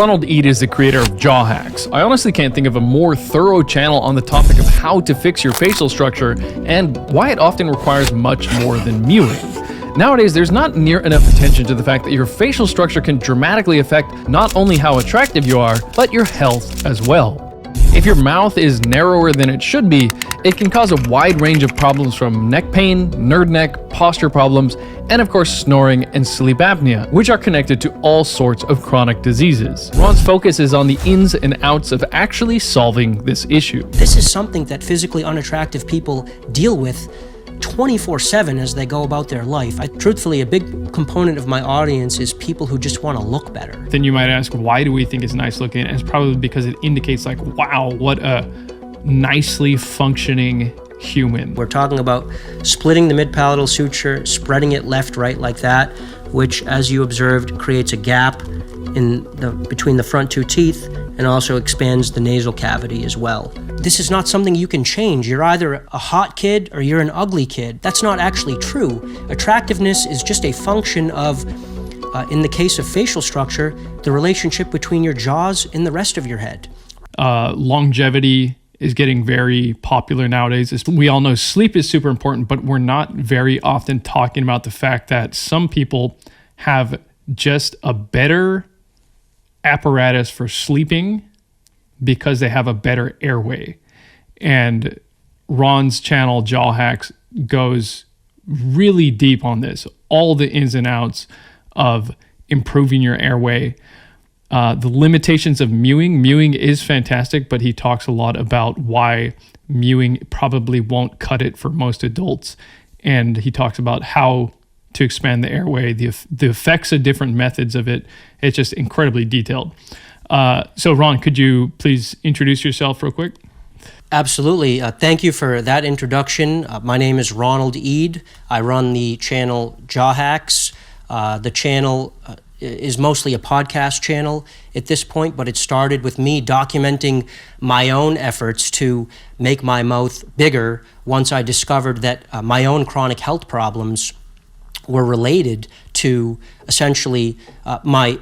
Ronald Ead is the creator of Jawhacks. I honestly can't think of a more thorough channel on the topic of how to fix your facial structure and why it often requires much more than mewing. Nowadays, there's not near enough attention to the fact that your facial structure can dramatically affect not only how attractive you are, but your health as well. If your mouth is narrower than it should be, it can cause a wide range of problems from neck pain, nerd neck, posture problems, and of course snoring and sleep apnea, which are connected to all sorts of chronic diseases. Ron's focus is on the ins and outs of actually solving this issue. This is something that physically unattractive people deal with 24/7 as they go about their life. Truthfully, a big component of my audience is people who just want to look better. Then you might ask, why do we think it's nice looking? And it's probably because it indicates like, wow, what a nicely functioning human. We're talking about splitting the mid-palatal suture, spreading it left, right like that, which, as you observed, creates a gap between the front two teeth and also expands the nasal cavity as well. This is not something you can change. You're either a hot kid or you're an ugly kid. That's not actually true. Attractiveness is just a function of, in the case of facial structure, the relationship between your jaws and the rest of your head. Longevity is getting very popular nowadays. We all know sleep is super important, but we're not very often talking about the fact that some people have just a better apparatus for sleeping because they have a better airway. And Ron's channel, Jawhacks, goes really deep on this, all the ins and outs of improving your airway. The limitations of mewing. Mewing is fantastic, but he talks a lot about why mewing probably won't cut it for most adults. And he talks about how to expand the airway, the effects of different methods of it. It's just incredibly detailed. So Ron, could you please introduce yourself real quick? Absolutely. Thank you for that introduction. My name is Ronald Ead. I run the channel Jawhacks. The channel is mostly a podcast channel at this point, but it started with me documenting my own efforts to make my mouth bigger once I discovered that my own chronic health problems were related to essentially my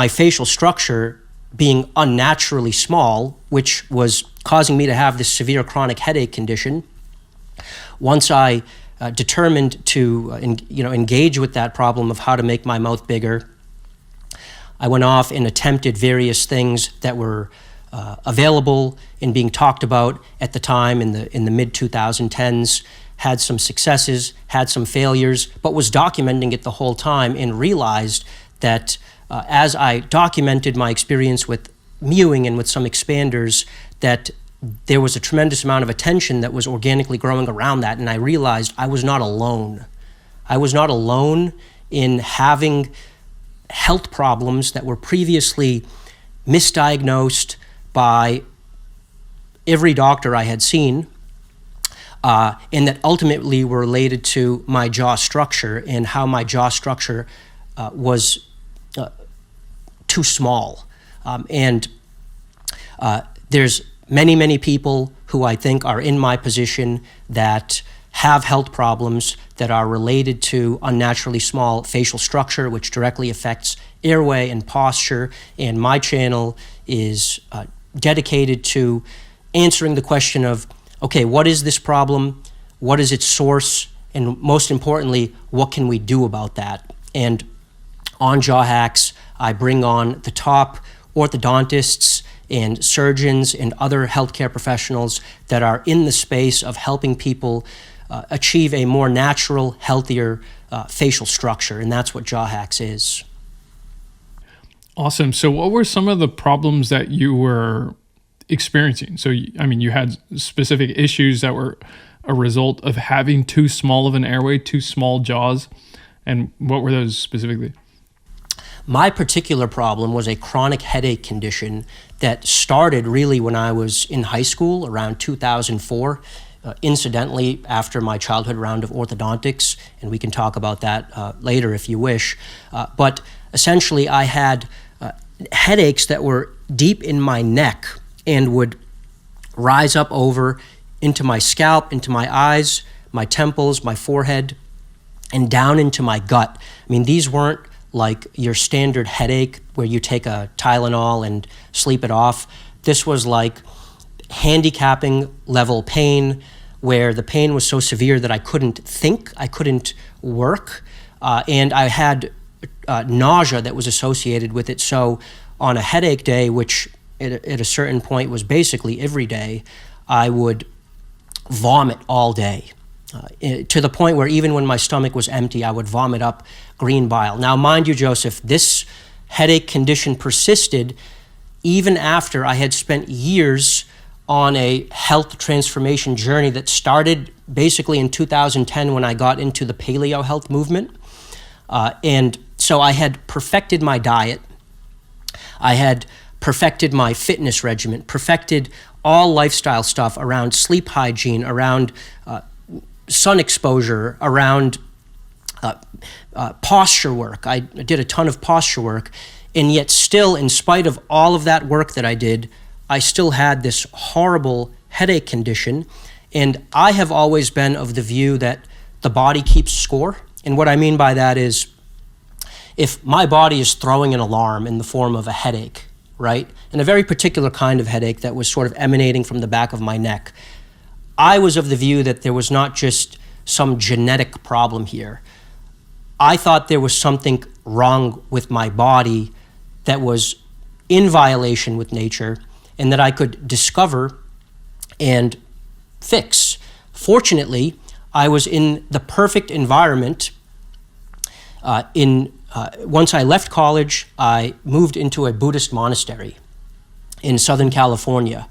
facial structure being unnaturally small, which was causing me to have this severe chronic headache condition. Once I determined to engage with that problem of how to make my mouth bigger, I went off and attempted various things that were available and being talked about at the time in the mid-2010s, had some successes, had some failures, but was documenting it the whole time and realized that as I documented my experience with mewing and with some expanders, that there was a tremendous amount of attention that was organically growing around that, and I realized I was not alone. I was not alone in having health problems that were previously misdiagnosed by every doctor I had seen, and that ultimately were related to my jaw structure and how my jaw structure was too small. And there's many people who I think are in my position that have health problems that are related to unnaturally small facial structure, which directly affects airway and posture. And my channel is dedicated to answering the question of, okay, what is this problem? What is its source? And most importantly, what can we do about that? And on Jawhacks, I bring on the top orthodontists and surgeons and other healthcare professionals that are in the space of helping people achieve a more natural, healthier facial structure, and that's what Jawhacks is. Awesome. So what were some of the problems that you were experiencing? So, I mean, you had specific issues that were a result of having too small of an airway, too small jaws, and what were those specifically? My particular problem was a chronic headache condition that started really when I was in high school around 2004. Incidentally, after my childhood round of orthodontics, and we can talk about that later if you wish. But essentially, I had headaches that were deep in my neck and would rise up over into my scalp, into my eyes, my temples, my forehead, and down into my gut. I mean, these weren't like your standard headache where you take a Tylenol and sleep it off. This was like handicapping level pain, where the pain was so severe that I couldn't think, I couldn't work, and I had nausea that was associated with it. So on a headache day, which at a certain point was basically every day, I would vomit all day, to the point where even when my stomach was empty, I would vomit up green bile. Now, mind you, Joseph, this headache condition persisted even after I had spent years on a health transformation journey that started basically in 2010 when I got into the paleo health movement. And so I had perfected my diet. I had perfected my fitness regimen, perfected all lifestyle stuff around sleep hygiene, around sun exposure, around posture work. I did a ton of posture work. And yet still, in spite of all of that work that I did, I still had this horrible headache condition. And I have always been of the view that the body keeps score. And what I mean by that is, if my body is throwing an alarm in the form of a headache, right, and a very particular kind of headache that was sort of emanating from the back of my neck, I was of the view that there was not just some genetic problem here. I thought there was something wrong with my body that was in violation with nature and that I could discover and fix. Fortunately, I was in the perfect environment. Once I left college, I moved into a Buddhist monastery in Southern California,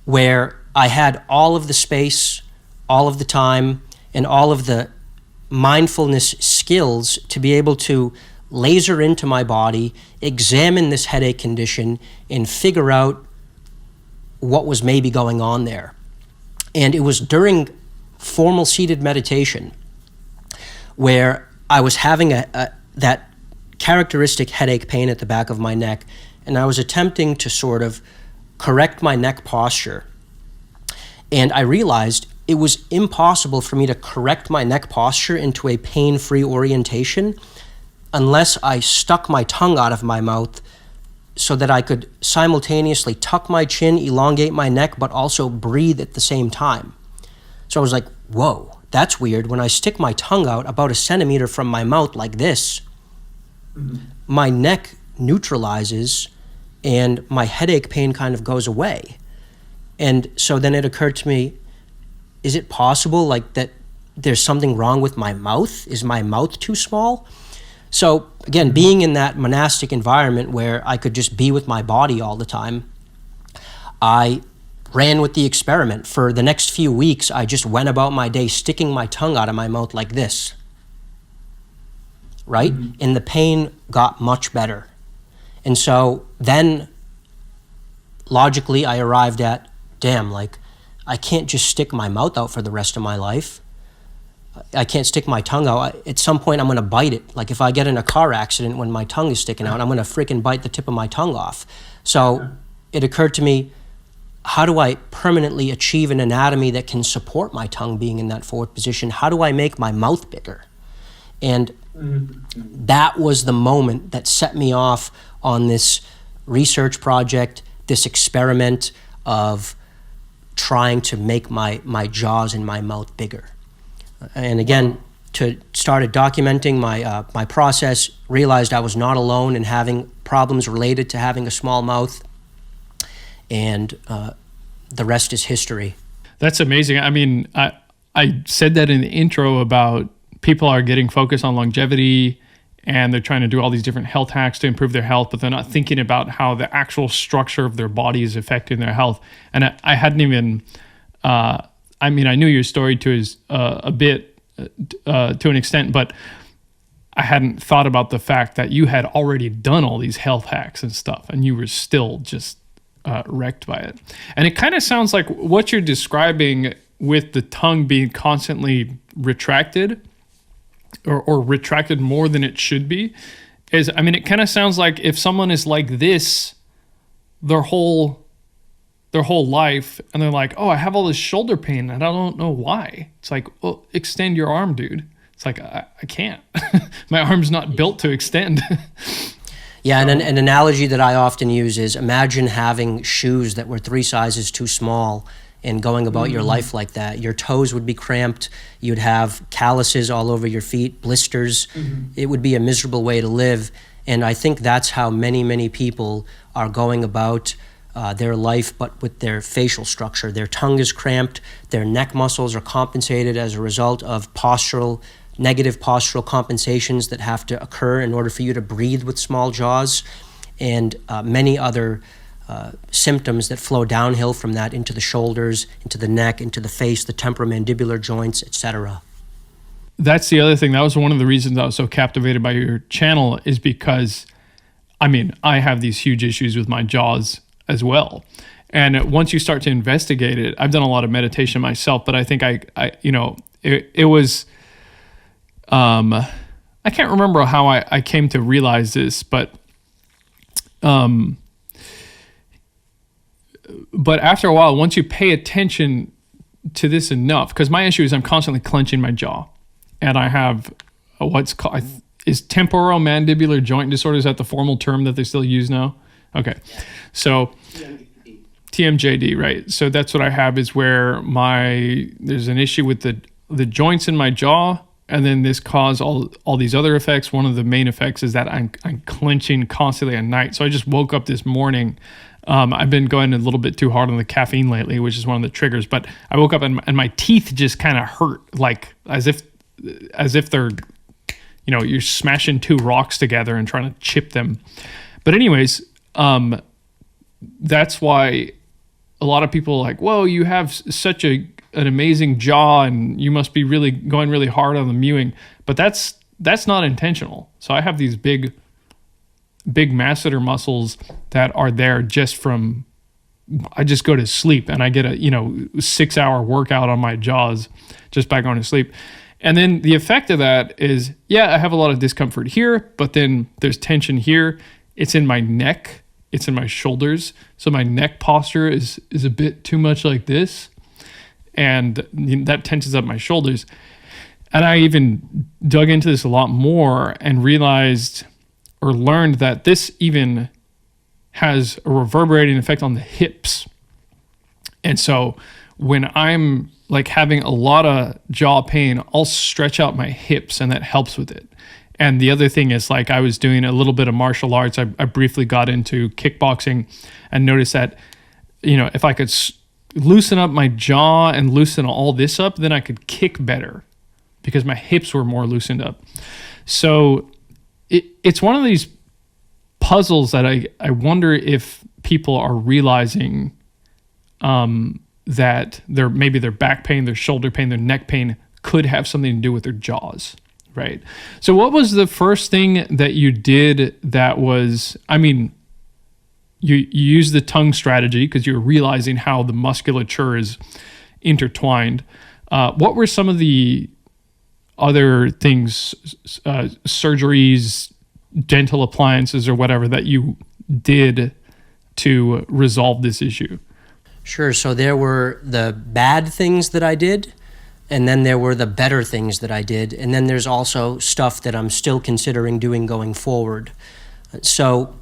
where I had all of the space, all of the time, and all of the mindfulness skills to be able to laser into my body, examine this headache condition, and figure out what was maybe going on there. And it was during formal seated meditation where I was having that characteristic headache pain at the back of my neck, and I was attempting to sort of correct my neck posture. And I realized it was impossible for me to correct my neck posture into a pain-free orientation unless I stuck my tongue out of my mouth so that I could simultaneously tuck my chin, elongate my neck, but also breathe at the same time. So I was like, whoa, that's weird. When I stick my tongue out about a centimeter from my mouth like this, my neck neutralizes and my headache pain kind of goes away. And so then it occurred to me, is it possible like that there's something wrong with my mouth? Is my mouth too small? So again, being in that monastic environment where I could just be with my body all the time, I ran with the experiment. For the next few weeks, I just went about my day sticking my tongue out of my mouth like this, right? And the pain got much better. And so then logically I arrived at, damn, like I can't just stick my mouth out for the rest of my life. I can't stick my tongue out. At some point I'm gonna bite it. Like if I get in a car accident when my tongue is sticking out, I'm gonna freaking bite the tip of my tongue off. So it occurred to me, how do I permanently achieve an anatomy that can support my tongue being in that forward position? How do I make my mouth bigger? And that was the moment that set me off on this research project, this experiment of trying to make my jaws and my mouth bigger. And again, started documenting my process, realized I was not alone in having problems related to having a small mouth, and the rest is history. That's amazing. I mean, I said that in the intro about people are getting focused on longevity and they're trying to do all these different health hacks to improve their health, but they're not thinking about how the actual structure of their body is affecting their health. And I hadn't even, I knew your story to a bit, to an extent, but I hadn't thought about the fact that you had already done all these health hacks and stuff, and you were still just wrecked by it. And it kind of sounds like what you're describing with the tongue being constantly retracted or retracted more than it should be is, it kind of sounds like if someone is like this their whole life and they're like, oh, I have all this shoulder pain and I don't know why. It's like, well, extend your arm, dude. It's like, I can't. My arm's not built to extend. Yeah, and an analogy that I often use is imagine having shoes that were 3 sizes too small and going about your life like that. Your toes would be cramped. You'd have calluses all over your feet, blisters. It would be a miserable way to live. And I think that's how many people are going about their life, but with their facial structure. Their tongue is cramped. Their neck muscles are compensated as a result of negative postural compensations that have to occur in order for you to breathe with small jaws, and many other symptoms that flow downhill from that into the shoulders, into the neck, into the face, the temporomandibular joints, etc. That's the other thing. That was one of the reasons I was so captivated by your channel, is because, I mean, I have these huge issues with my jaws as well. And once you start to investigate it, I've done a lot of meditation myself, but I think it was, I can't remember how I came to realize this, but after a while, once you pay attention to this enough, because my issue is I'm constantly clenching my jaw, and I have what's called, is temporomandibular joint disorder. Is that the formal term that they still use now? Okay. So TMJD, right? So that's what I have, is where there's an issue with the joints in my jaw, and then this caused all these other effects. One of the main effects is that I'm clenching constantly at night. So I just woke up this morning. I've been going a little bit too hard on the caffeine lately, which is one of the triggers. But I woke up and my teeth just kind of hurt, like as if they're, you're smashing 2 rocks together and trying to chip them. But anyways, that's why a lot of people are like, whoa, you have such an amazing jaw and you must be really going really hard on the mewing. But that's not intentional. So I have these big masseter muscles that are there just from, I just go to sleep and I get a 6-hour workout on my jaws just by going to sleep. And then the effect of that is, I have a lot of discomfort here, but then there's tension here. It's in my neck. It's in my shoulders. So my neck posture is a bit too much like this. And that tenses up my shoulders. And I even dug into this a lot more and realized or learned that this even has a reverberating effect on the hips. And so when I'm like having a lot of jaw pain, I'll stretch out my hips, and that helps with it. And the other thing is, like, I was doing a little bit of martial arts. I briefly got into kickboxing and noticed that, if I could loosen up my jaw and loosen all this up, then I could kick better because my hips were more loosened up. So it's one of these puzzles that I wonder if people are realizing that maybe their back pain, their shoulder pain, their neck pain could have something to do with their jaws. Right. So what was the first thing that you did that was, you used the tongue strategy because you were realizing how the musculature is intertwined. What were some of the other things, surgeries, dental appliances or whatever that you did to resolve this issue? Sure. So there were the bad things that I did, and then there were the better things that I did. And then there's also stuff that I'm still considering doing going forward. So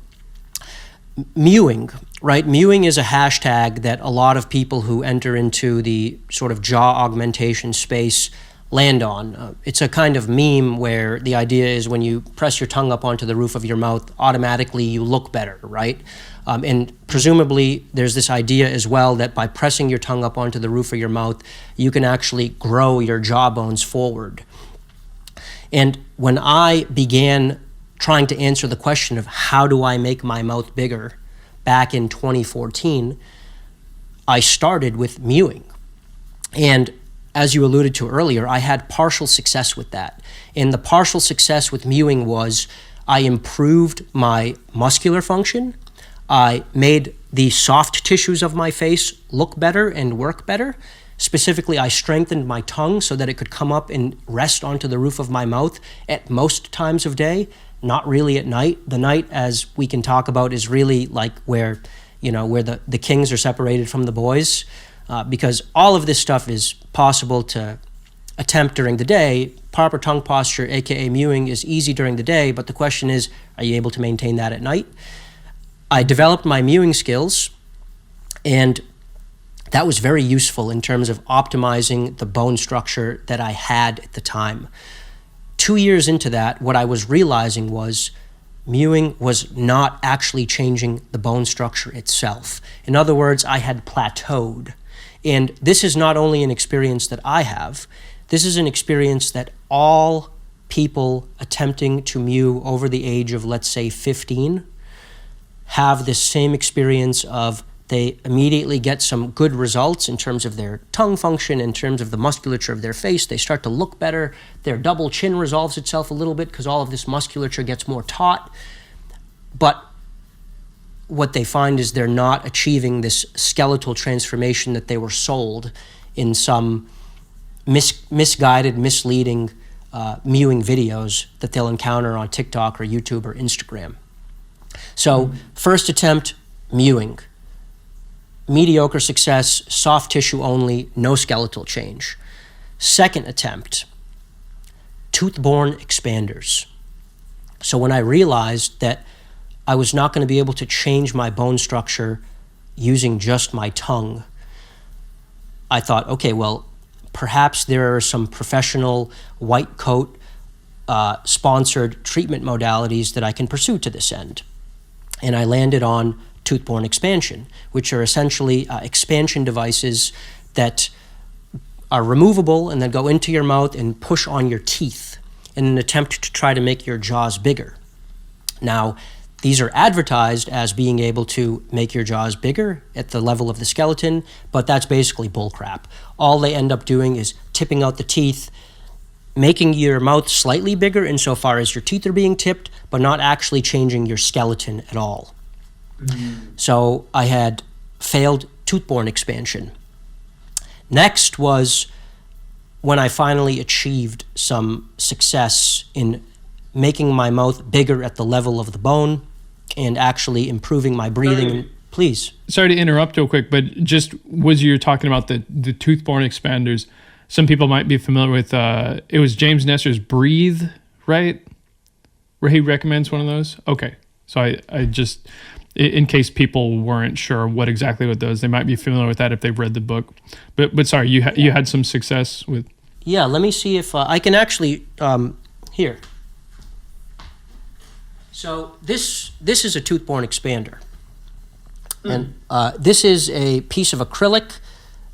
mewing, right? Mewing is a hashtag that a lot of people who enter into the sort of jaw augmentation space land on. It's a kind of meme where the idea is when you press your tongue up onto the roof of your mouth, automatically you look better, right? And presumably there's this idea as well that by pressing your tongue up onto the roof of your mouth, you can actually grow your jawbones forward. And when I began trying to answer the question of how do I make my mouth bigger back in 2014, I started with mewing. And as you alluded to earlier, I had partial success with that. And the partial success with mewing was I improved my muscular function. I made the soft tissues of my face look better and work better. Specifically, I strengthened my tongue so that it could come up and rest onto the roof of my mouth at most times of day, not really at night. The night, as we can talk about, is really like where the kings are separated from the boys, because all of this stuff is possible to attempt during the day. Proper tongue posture, aka mewing, is easy during the day, but the question is, are you able to maintain that at night? I developed my mewing skills, and that was very useful in terms of optimizing the bone structure that I had at the time. 2 years into that, what I was realizing was mewing was not actually changing the bone structure itself. In other words, I had plateaued. And this is not only an experience that I have, this is an experience that all people attempting to mew over the age of, let's say, 15 have this same experience of they immediately get some good results in terms of their tongue function, in terms of the musculature of their face. They start to look better. Their double chin resolves itself a little bit because all of this musculature gets more taut. But what they find is they're not achieving this skeletal transformation that they were sold in some misguided, misleading mewing videos that they'll encounter on TikTok or YouTube or Instagram. So first attempt, mewing. Mediocre success, soft tissue only, no skeletal change. Second attempt, tooth-borne expanders. So when I realized that I was not going to be able to change my bone structure using just my tongue, I thought, okay, well, perhaps there are some professional white coat sponsored treatment modalities that I can pursue to this end. And I landed on tooth-borne expansion, which are essentially expansion devices that are removable and then go into your mouth and push on your teeth in an attempt to try to make your jaws bigger. Now, these are advertised as being able to make your jaws bigger at the level of the skeleton, but that's basically bullcrap. All they end up doing is tipping out the teeth, making your mouth slightly bigger insofar as your teeth are being tipped, but not actually changing your skeleton at all. So I had failed tooth-borne expansion. Next was when I finally achieved some success in making my mouth bigger at the level of the bone and actually improving my breathing. Please. Sorry to interrupt real quick, but just was you talking about the tooth-borne expanders? Some people might be familiar with, it was James Nestor's Breathe, right? Where he recommends one of those? Okay. So I just, in case people weren't sure what those, they might be familiar with that if they've read the book. But sorry, you had some success with. Yeah, let me see if I can actually, here. So this is a tooth-borne expander. And this is a piece of acrylic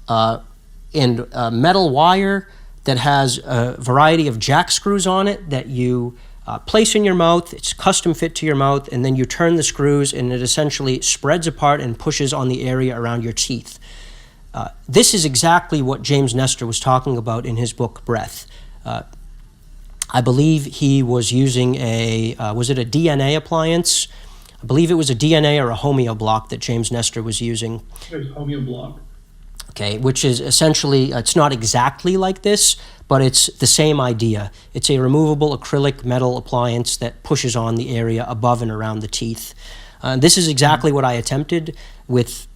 and metal wire that has a variety of jack screws on it that you place in your mouth. It's custom fit to your mouth, and then you turn the screws and it essentially spreads apart and pushes on the area around your teeth. This is exactly what James Nestor was talking about in his book Breath. I believe he was using was it a DNA appliance? I believe it was a DNA or a homeo block that James Nestor was using. It was homeo block. Okay, which is essentially, it's not exactly like this, but it's the same idea. It's a removable acrylic metal appliance that pushes on the area above and around the teeth. This is exactly what I attempted with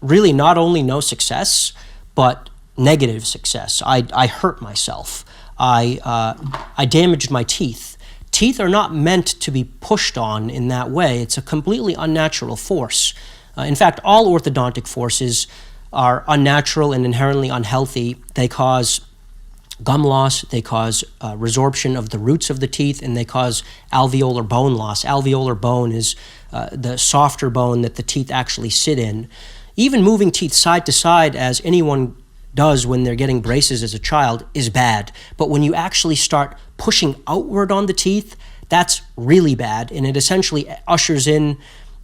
really not only no success, but negative success. I hurt myself. I damaged my teeth. Teeth are not meant to be pushed on in that way. It's a completely unnatural force. In fact, all orthodontic forces are unnatural and inherently unhealthy. They cause gum loss, they cause resorption of the roots of the teeth, and they cause alveolar bone loss. Alveolar bone is the softer bone that the teeth actually sit in. Even moving teeth side to side, as anyone does when they're getting braces as a child, is bad. But when you actually start pushing outward on the teeth, that's really bad, and it essentially ushers in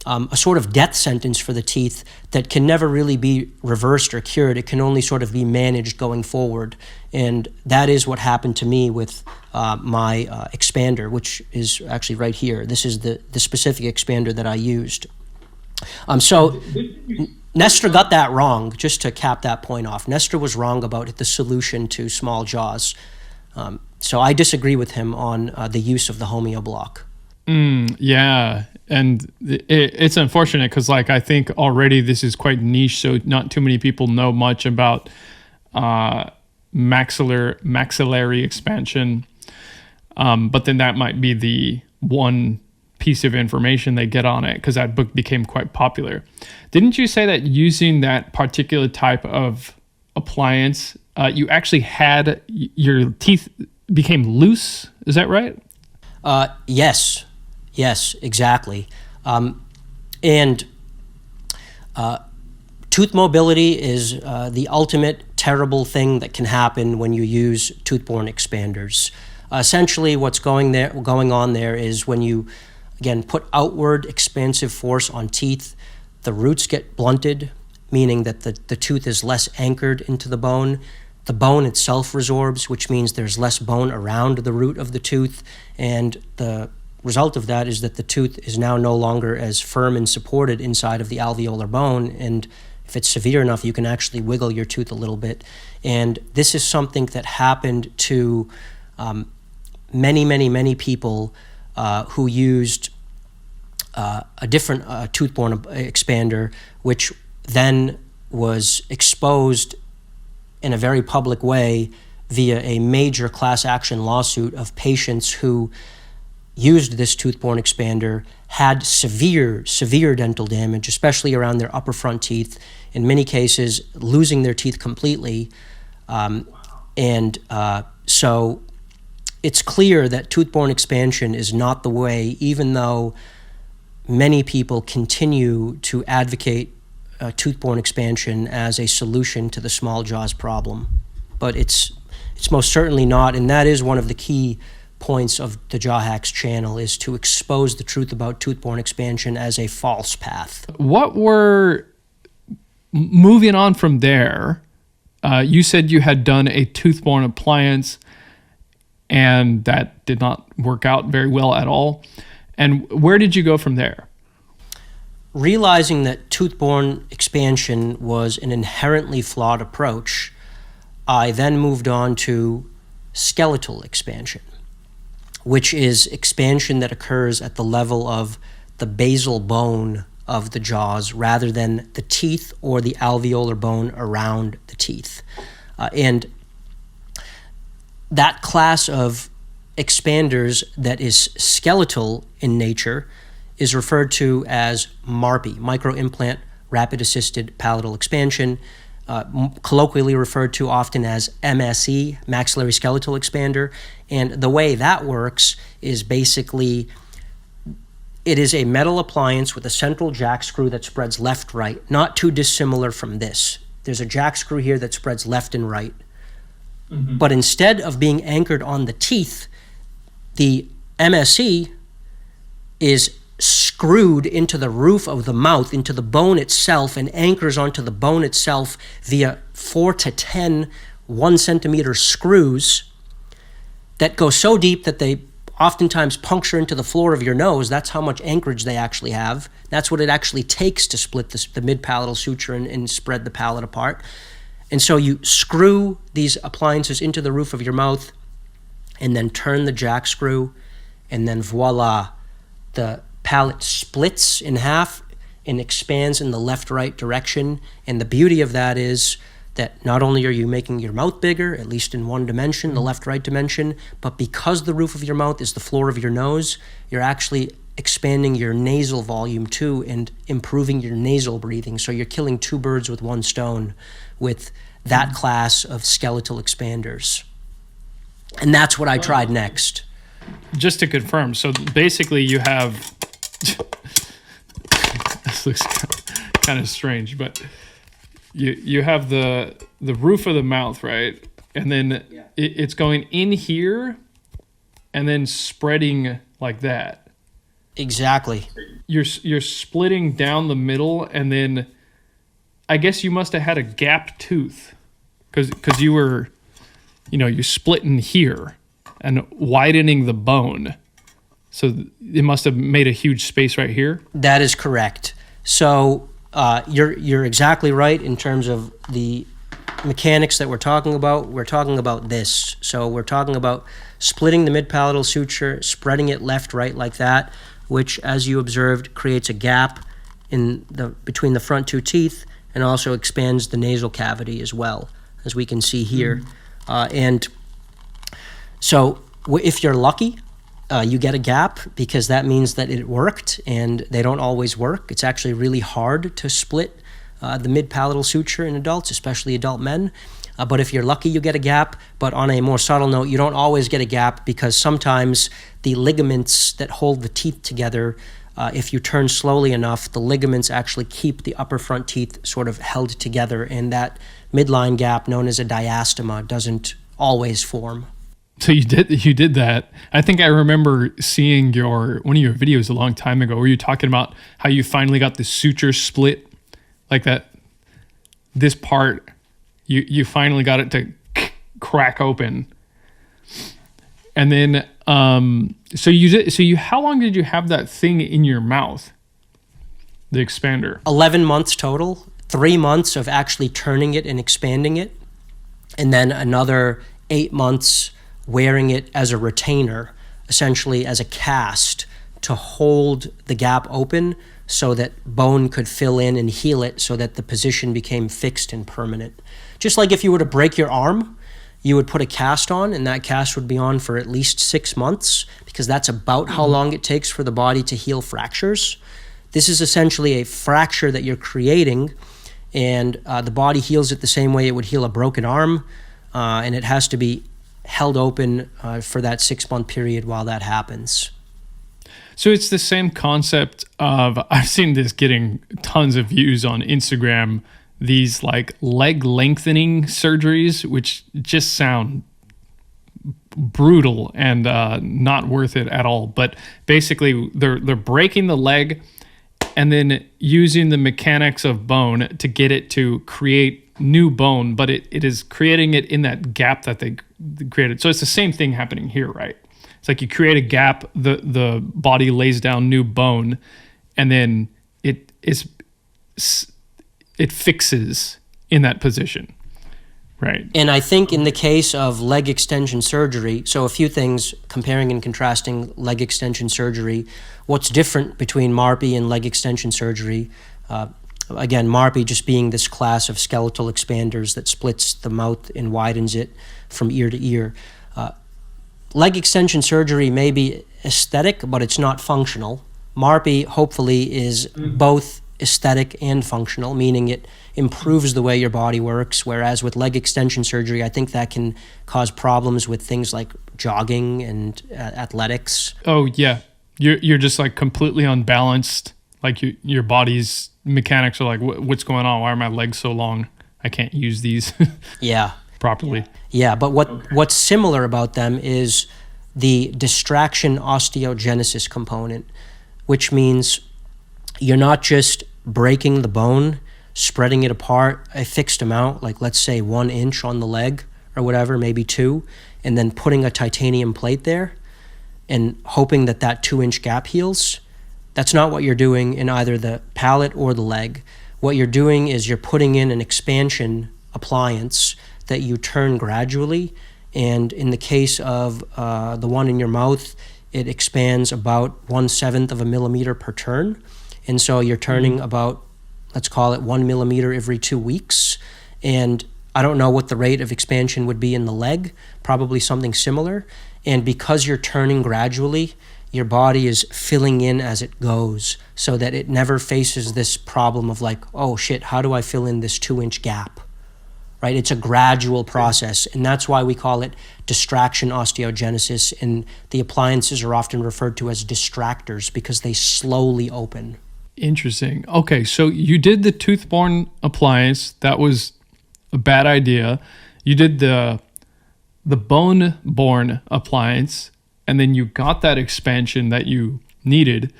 a sort of death sentence for the teeth that can never really be reversed or cured. It can only sort of be managed going forward. And that is what happened to me with my expander, which is actually right here. This is the specific expander that I used. So Nestor got that wrong, just to cap that point off. Nestor was wrong about the solution to small jaws. So I disagree with him on the use of the homeo block. Yeah, and it's unfortunate because, like, I think already this is quite niche, so not too many people know much about maxillary expansion. But then that might be the one piece of information they get on it, because that book became quite popular. Didn't you say that using that particular type of appliance, you actually had your teeth became loose? Is that right? Yes, exactly. And tooth mobility is the ultimate terrible thing that can happen when you use tooth-borne expanders. Essentially, what's going on there is when you, again, put outward expansive force on teeth, the roots get blunted, meaning that the tooth is less anchored into the bone. The bone itself resorbs, which means there's less bone around the root of the tooth, and the result of that is that the tooth is now no longer as firm and supported inside of the alveolar bone, and if it's severe enough, you can actually wiggle your tooth a little bit. And this is something that happened to many people who used a different tooth-borne expander, which then was exposed in a very public way via a major class action lawsuit of patients who used this tooth-borne expander, had severe dental damage, especially around their upper front teeth, in many cases losing their teeth completely. So it's clear that tooth-borne expansion is not the way, even though many people continue to advocate tooth-borne expansion as a solution to the small jaws problem. But it's most certainly not, and that is one of the key points of the Jawhacks channel, is to expose the truth about tooth-borne expansion as a false path. Moving on from there, you said you had done a tooth-borne appliance and that did not work out very well at all. And where did you go from there? Realizing that tooth-borne expansion was an inherently flawed approach, I then moved on to skeletal expansion, which is expansion that occurs at the level of the basal bone of the jaws rather than the teeth or the alveolar bone around the teeth. And that class of expanders that is skeletal in nature is referred to as MARPE, micro-implant rapid assisted palatal expansion, colloquially referred to often as MSE, maxillary skeletal expander. And the way that works is basically it is a metal appliance with a central jack screw that spreads left-right, not too dissimilar from this. There's a jack screw here that spreads left and right. Mm-hmm. But instead of being anchored on the teeth, the MSE is screwed into the roof of the mouth, into the bone itself, and anchors onto the bone itself via 4 to 10 1-centimeter screws that go so deep that they oftentimes puncture into the floor of your nose. That's how much anchorage they actually have. That's what it actually takes to split the mid-palatal suture and spread the palate apart. And so you screw these appliances into the roof of your mouth and then turn the jack screw, and then voila, the palate splits in half and expands in the left-right direction. And the beauty of that is that not only are you making your mouth bigger, at least in one dimension, the left-right dimension, but because the roof of your mouth is the floor of your nose, you're actually expanding your nasal volume too and improving your nasal breathing. So you're killing two birds with one stone with that class of skeletal expanders. And that's what I tried next. Just to confirm, so basically you have this looks kind of strange, but you have the roof of the mouth, right? And then it's going in here and then spreading like that. Exactly. You're splitting down the middle, and then I guess you must have had a gap tooth because you were, you're splitting here and widening the bone. So it must have made a huge space right here? That is correct. So you're exactly right in terms of the mechanics that we're talking about. We're talking about this. So we're talking about splitting the mid-palatal suture, spreading it left, right like that, which, as you observed, creates a gap between the front two teeth and also expands the nasal cavity as well, as we can see here. And so if you're lucky, you get a gap because that means that it worked, and they don't always work. It's actually really hard to split the mid-palatal suture in adults, especially adult men. But if you're lucky, you get a gap. But on a more subtle note, you don't always get a gap because sometimes the ligaments that hold the teeth together, if you turn slowly enough, the ligaments actually keep the upper front teeth sort of held together, and that midline gap, known as a diastema, doesn't always form. So you did that. I think I remember seeing one of your videos a long time ago where you talking about how you finally got the suture split, like that. This part, you finally got it to crack open, and then so you did. So how long did you have that thing in your mouth? The expander. 11 months total. 3 months of actually turning it and expanding it, and then another 8 months wearing it as a retainer, essentially as a cast, to hold the gap open so that bone could fill in and heal it so that the position became fixed and permanent. Just like if you were to break your arm, you would put a cast on, and that cast would be on for at least 6 months because that's about how long it takes for the body to heal fractures. This is essentially a fracture that you're creating, and the body heals it the same way it would heal a broken arm, and it has to be held open for that 6-month period while that happens. So it's the same concept of, I've seen this getting tons of views on Instagram, these like leg lengthening surgeries, which just sound brutal and not worth it at all. But basically they're breaking the leg and then using the mechanics of bone to get it to create new bone, but it is creating it in that gap that they created. So it's the same thing happening here, right? It's like you create a gap, the body lays down new bone, and then it fixes in that position, right? And I think in the case of leg extension surgery, so a few things comparing and contrasting leg extension surgery, what's different between MARPE and leg extension surgery, again, MARPE just being this class of skeletal expanders that splits the mouth and widens it from ear to ear. Leg extension surgery may be aesthetic, but it's not functional. MARPE, hopefully, is both aesthetic and functional, meaning it improves the way your body works, whereas with leg extension surgery, I think that can cause problems with things like jogging and athletics. Oh, yeah. You're just like completely unbalanced. Like your body's mechanics are like, what's going on? Why are my legs so long? I can't use these properly. Yeah, but what's similar about them is the distraction osteogenesis component, which means you're not just breaking the bone, spreading it apart a fixed amount, like let's say 1 inch on the leg or whatever, maybe 2, and then putting a titanium plate there and hoping that 2-inch gap heals. That's not what you're doing in either the palate or the leg. What you're doing is you're putting in an expansion appliance that you turn gradually, and in the case of the one in your mouth, it expands about 1/7 of a millimeter per turn, and so you're turning about, let's call it 1 millimeter every 2 weeks, and I don't know what the rate of expansion would be in the leg, probably something similar, and because you're turning gradually, your body is filling in as it goes so that it never faces this problem of like, oh shit, how do I fill in this 2-inch gap? Right? It's a gradual process, and that's why we call it distraction osteogenesis, and the appliances are often referred to as distractors because they slowly open. Interesting. Okay, so you did the tooth-borne appliance. That was a bad idea. You did the bone-borne appliance, and then you got that expansion that you needed.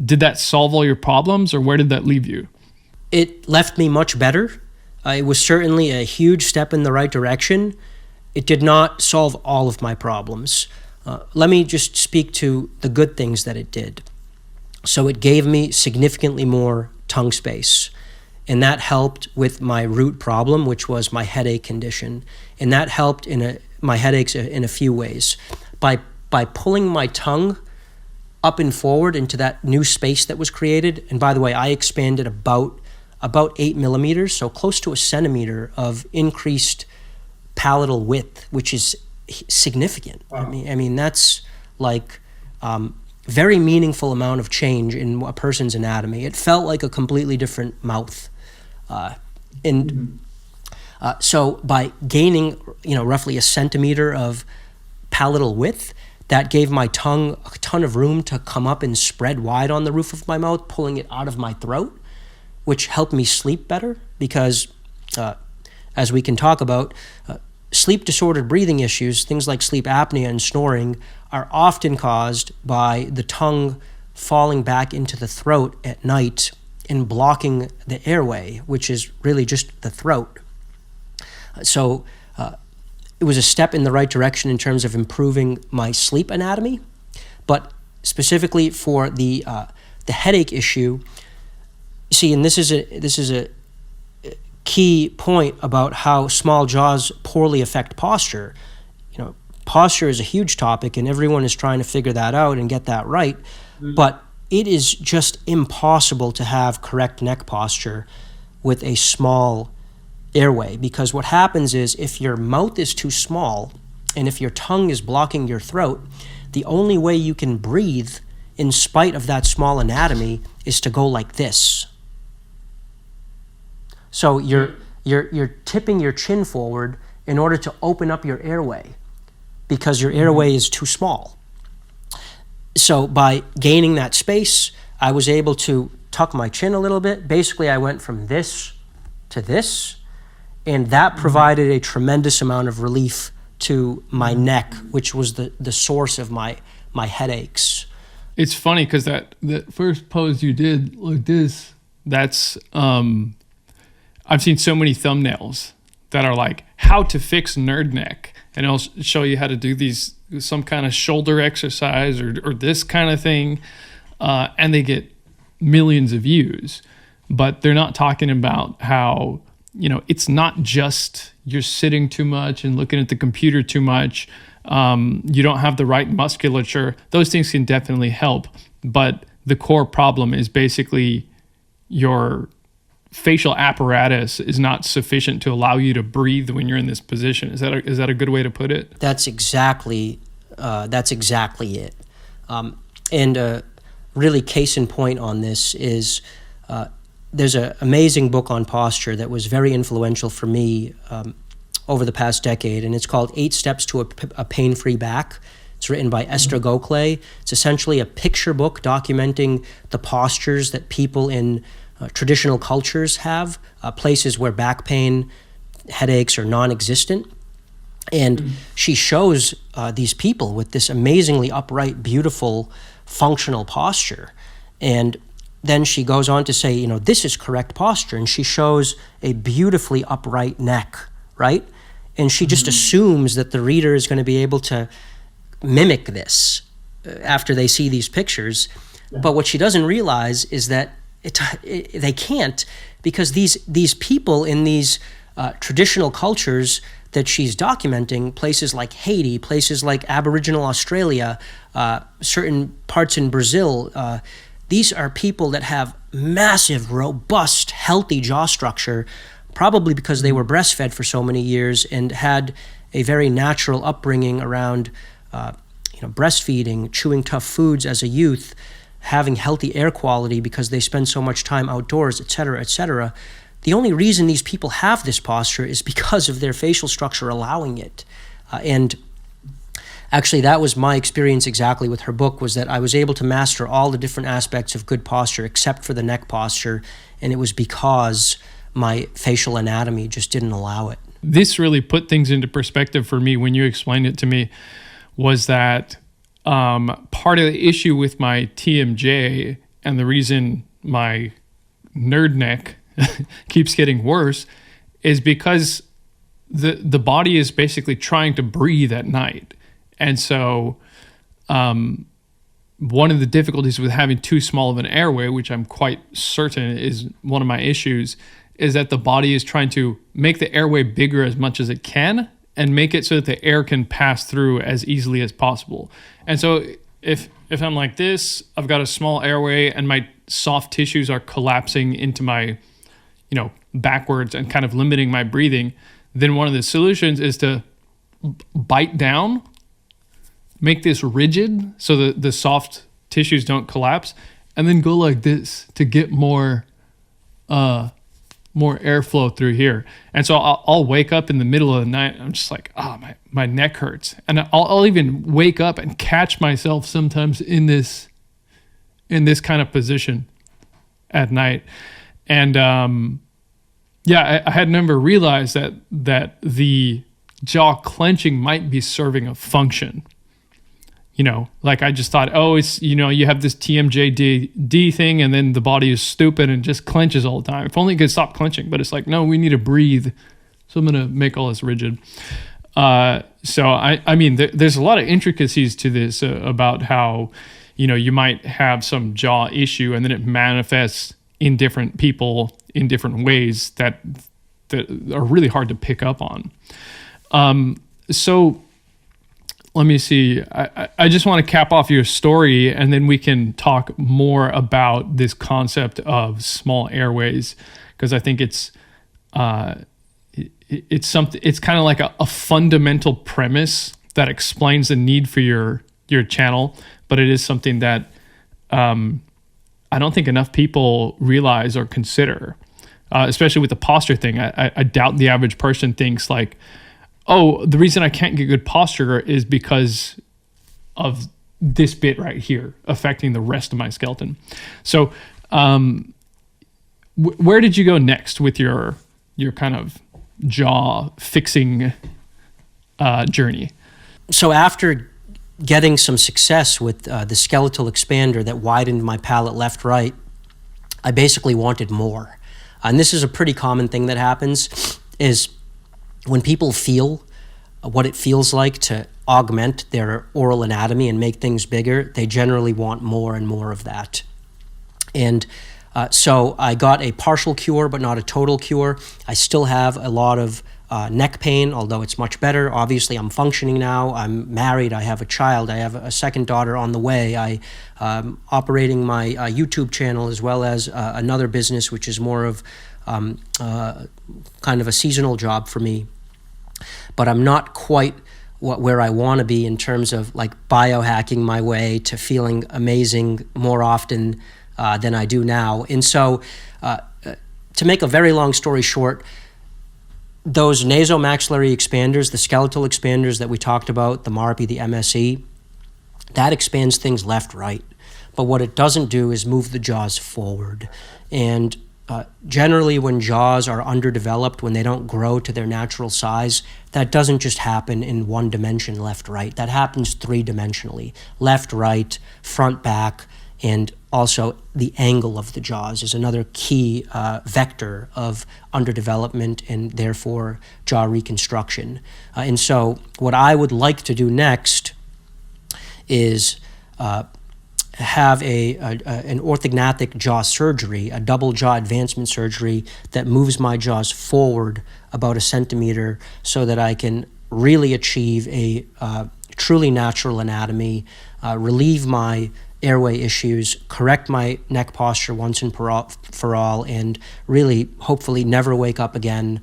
Did that solve all your problems, or where did that leave you? It left me much better. It was certainly a huge step in the right direction. It did not solve all of my problems. Let me just speak to the good things that it did. So it gave me significantly more tongue space, and that helped with my root problem, which was my headache condition. And that helped my headaches in a few ways. By pulling my tongue up and forward into that new space that was created, and by the way, I expanded about 8 millimeters, so close to a centimeter of increased palatal width, which is significant. Wow. I mean that's like very meaningful amount of change in a person's anatomy. It felt like a completely different mouth, so by gaining, roughly a centimeter of palatal width, that gave my tongue a ton of room to come up and spread wide on the roof of my mouth, pulling it out of my throat, which helped me sleep better because, as we can talk about, sleep disordered breathing issues, things like sleep apnea and snoring, are often caused by the tongue falling back into the throat at night and blocking the airway, which is really just the throat. So it was a step in the right direction in terms of improving my sleep anatomy, but specifically for the headache issue. See, and this is a key point about how small jaws poorly affect posture. Posture is a huge topic, and everyone is trying to figure that out and get that right. But it is just impossible to have correct neck posture with a small airway, because what happens is if your mouth is too small and if your tongue is blocking your throat, the only way you can breathe in spite of that small anatomy is to go like this. So you're tipping your chin forward in order to open up your airway because your airway is too small. So by gaining that space, I was able to tuck my chin a little bit. Basically, I went from this to this, and that provided a tremendous amount of relief to my neck, which was the source of my headaches. It's funny because that first pose you did like this, that's I've seen so many thumbnails that are like how to fix nerd neck, and it'll show you how to do some kind of shoulder exercise or this kind of thing, and they get millions of views, but they're not talking about how it's not just you're sitting too much and looking at the computer too much. You don't have the right musculature. Those things can definitely help, but the core problem is basically your facial apparatus is not sufficient to allow you to breathe when you're in this position. Is that a good way to put it? That's exactly it. And really, case in point on this is there's an amazing book on posture that was very influential for me over the past decade, and it's called 8 Steps to a Pain-Free Back. It's written by Esther Gokhale. It's essentially a picture book documenting the postures that people in traditional cultures have, places where back pain, headaches are non-existent. And she shows these people with this amazingly upright, beautiful, functional posture. And then she goes on to say, this is correct posture. And she shows a beautifully upright neck, right? And she just assumes that the reader is going to be able to mimic this after they see these pictures. Yeah. But what she doesn't realize is that they can't, because these people in these traditional cultures that she's documenting, places like Haiti, places like Aboriginal Australia, certain parts in Brazil, these are people that have massive, robust, healthy jaw structure, probably because they were breastfed for so many years and had a very natural upbringing around breastfeeding, chewing tough foods as a youth, having healthy air quality because they spend so much time outdoors, et cetera, et cetera. The only reason these people have this posture is because of their facial structure allowing it. And actually, that was my experience exactly with her book, was that I was able to master all the different aspects of good posture except for the neck posture, and it was because my facial anatomy just didn't allow it. This really put things into perspective for me when you explained it to me, was that part of the issue with my TMJ and the reason my nerd neck keeps getting worse is because the body is basically trying to breathe at night. And so one of the difficulties with having too small of an airway, which I'm quite certain is one of my issues, is that the body is trying to make the airway bigger as much as it can and make it so that the air can pass through as easily as possible. And so if I'm like this, I've got a small airway and my soft tissues are collapsing into my, backwards and kind of limiting my breathing, then one of the solutions is to bite down, make this rigid so that the soft tissues don't collapse, and then go like this to get more airflow through here. And so I'll wake up in the middle of the night. I'm just like, my neck hurts. And I'll even wake up and catch myself sometimes in this kind of position at night. And I had never realized that the jaw clenching might be serving a function. Like I just thought, it's, you have this TMJD thing, and then the body is stupid and just clenches all the time. If only it could stop clenching, but it's like, no, we need to breathe. So I'm going to make all this rigid. So I mean, there's a lot of intricacies to this about how, you might have some jaw issue and then it manifests in different people in different ways that are really hard to pick up on. So let me see. I just want to cap off your story, and then we can talk more about this concept of small airways, because I think it's something. It's kind of like a fundamental premise that explains the need for your channel, but it is something that I don't think enough people realize or consider, especially with the posture thing. I doubt the average person thinks like, the reason I can't get good posture is because of this bit right here affecting the rest of my skeleton. So where did you go next with your kind of jaw fixing journey? So after getting some success with the skeletal expander that widened my palate left-right, I basically wanted more. And this is a pretty common thing that happens, is when people feel what it feels like to augment their oral anatomy and make things bigger, they generally want more and more of that. And so I got a partial cure, but not a total cure. I still have a lot of neck pain, although it's much better. Obviously, I'm functioning now. I'm married. I have a child. I have a second daughter on the way. I'm operating my YouTube channel, as well as another business, which is more of kind of a seasonal job for me. But I'm not quite where I want to be in terms of like biohacking my way to feeling amazing more often than I do now. And so to make a very long story short, those nasomaxillary expanders, the skeletal expanders that we talked about, the MARPI, the MSE, that expands things left, right. But what it doesn't do is move the jaws forward. And generally when jaws are underdeveloped, when they don't grow to their natural size, that doesn't just happen in one dimension, left, right. That happens three-dimensionally, left, right, front, back, and also the angle of the jaws is another key vector of underdevelopment and therefore jaw reconstruction. And so what I would like to do next is have an orthognathic jaw surgery, a double jaw advancement surgery that moves my jaws forward about 1 centimeter so that I can really achieve a truly natural anatomy, relieve my airway issues, correct my neck posture once and for all, and really, hopefully, never wake up again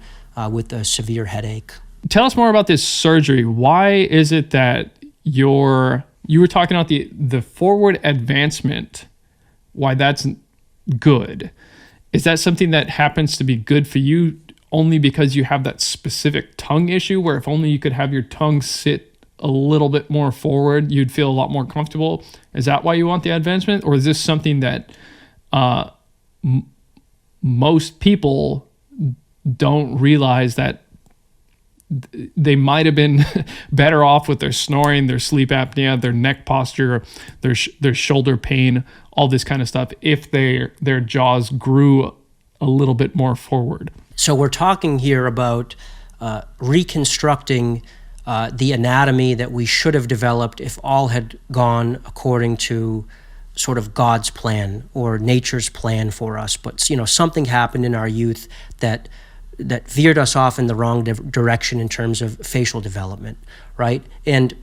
with a severe headache. Tell us more about this surgery. Why is it that you were talking about the forward advancement, why that's good? Is that something that happens to be good for you only because you have that specific tongue issue, where if only you could have your tongue sit a little bit more forward, you'd feel a lot more comfortable? Is that why you want the advancement? Or is this something that most people don't realize that they might have been better off with their snoring, their sleep apnea, their neck posture, their shoulder pain, all this kind of stuff, if their jaws grew a little bit more forward? So we're talking here about reconstructing the anatomy that we should have developed if all had gone according to sort of God's plan or nature's plan for us. But something happened in our youth that veered us off in the wrong direction in terms of facial development, right? And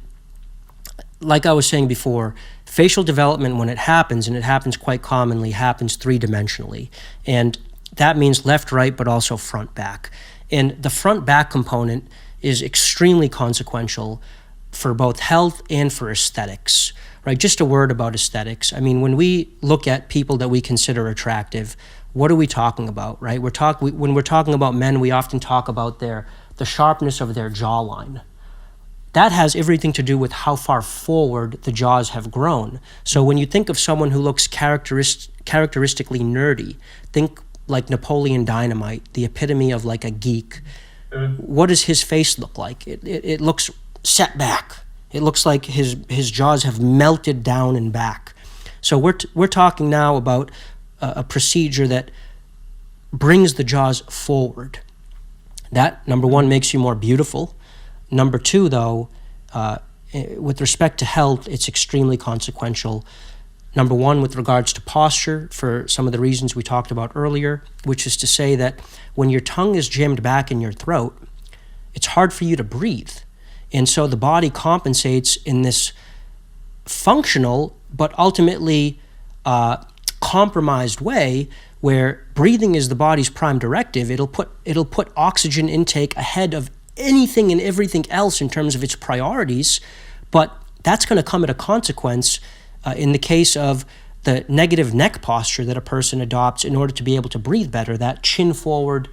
like I was saying before, facial development, when it happens, and it happens quite commonly, happens three-dimensionally. And that means left, right, but also front, back. And the front back component is extremely consequential for both health and for aesthetics, right? Just a word about aesthetics. I mean, when we look at people that we consider attractive, what are we talking about, right? When we're talking about men, we often talk about the sharpness of their jawline. That has everything to do with how far forward the jaws have grown. So when you think of someone who looks characteristically nerdy, think like Napoleon Dynamite, the epitome of like a geek. What does his face look like? It looks set back. It looks like his jaws have melted down and back. So we're talking now about a procedure that brings the jaws forward. That, number one, makes you more beautiful. Number two, though, with respect to health, it's extremely consequential. Number one, with regards to posture, for some of the reasons we talked about earlier, which is to say that when your tongue is jammed back in your throat, it's hard for you to breathe. And so the body compensates in this functional but ultimately compromised way where breathing is the body's prime directive. It'll put oxygen intake ahead of anything and everything else in terms of its priorities, but that's going to come at a consequence in the case of the negative neck posture that a person adopts in order to be able to breathe better, that chin forward,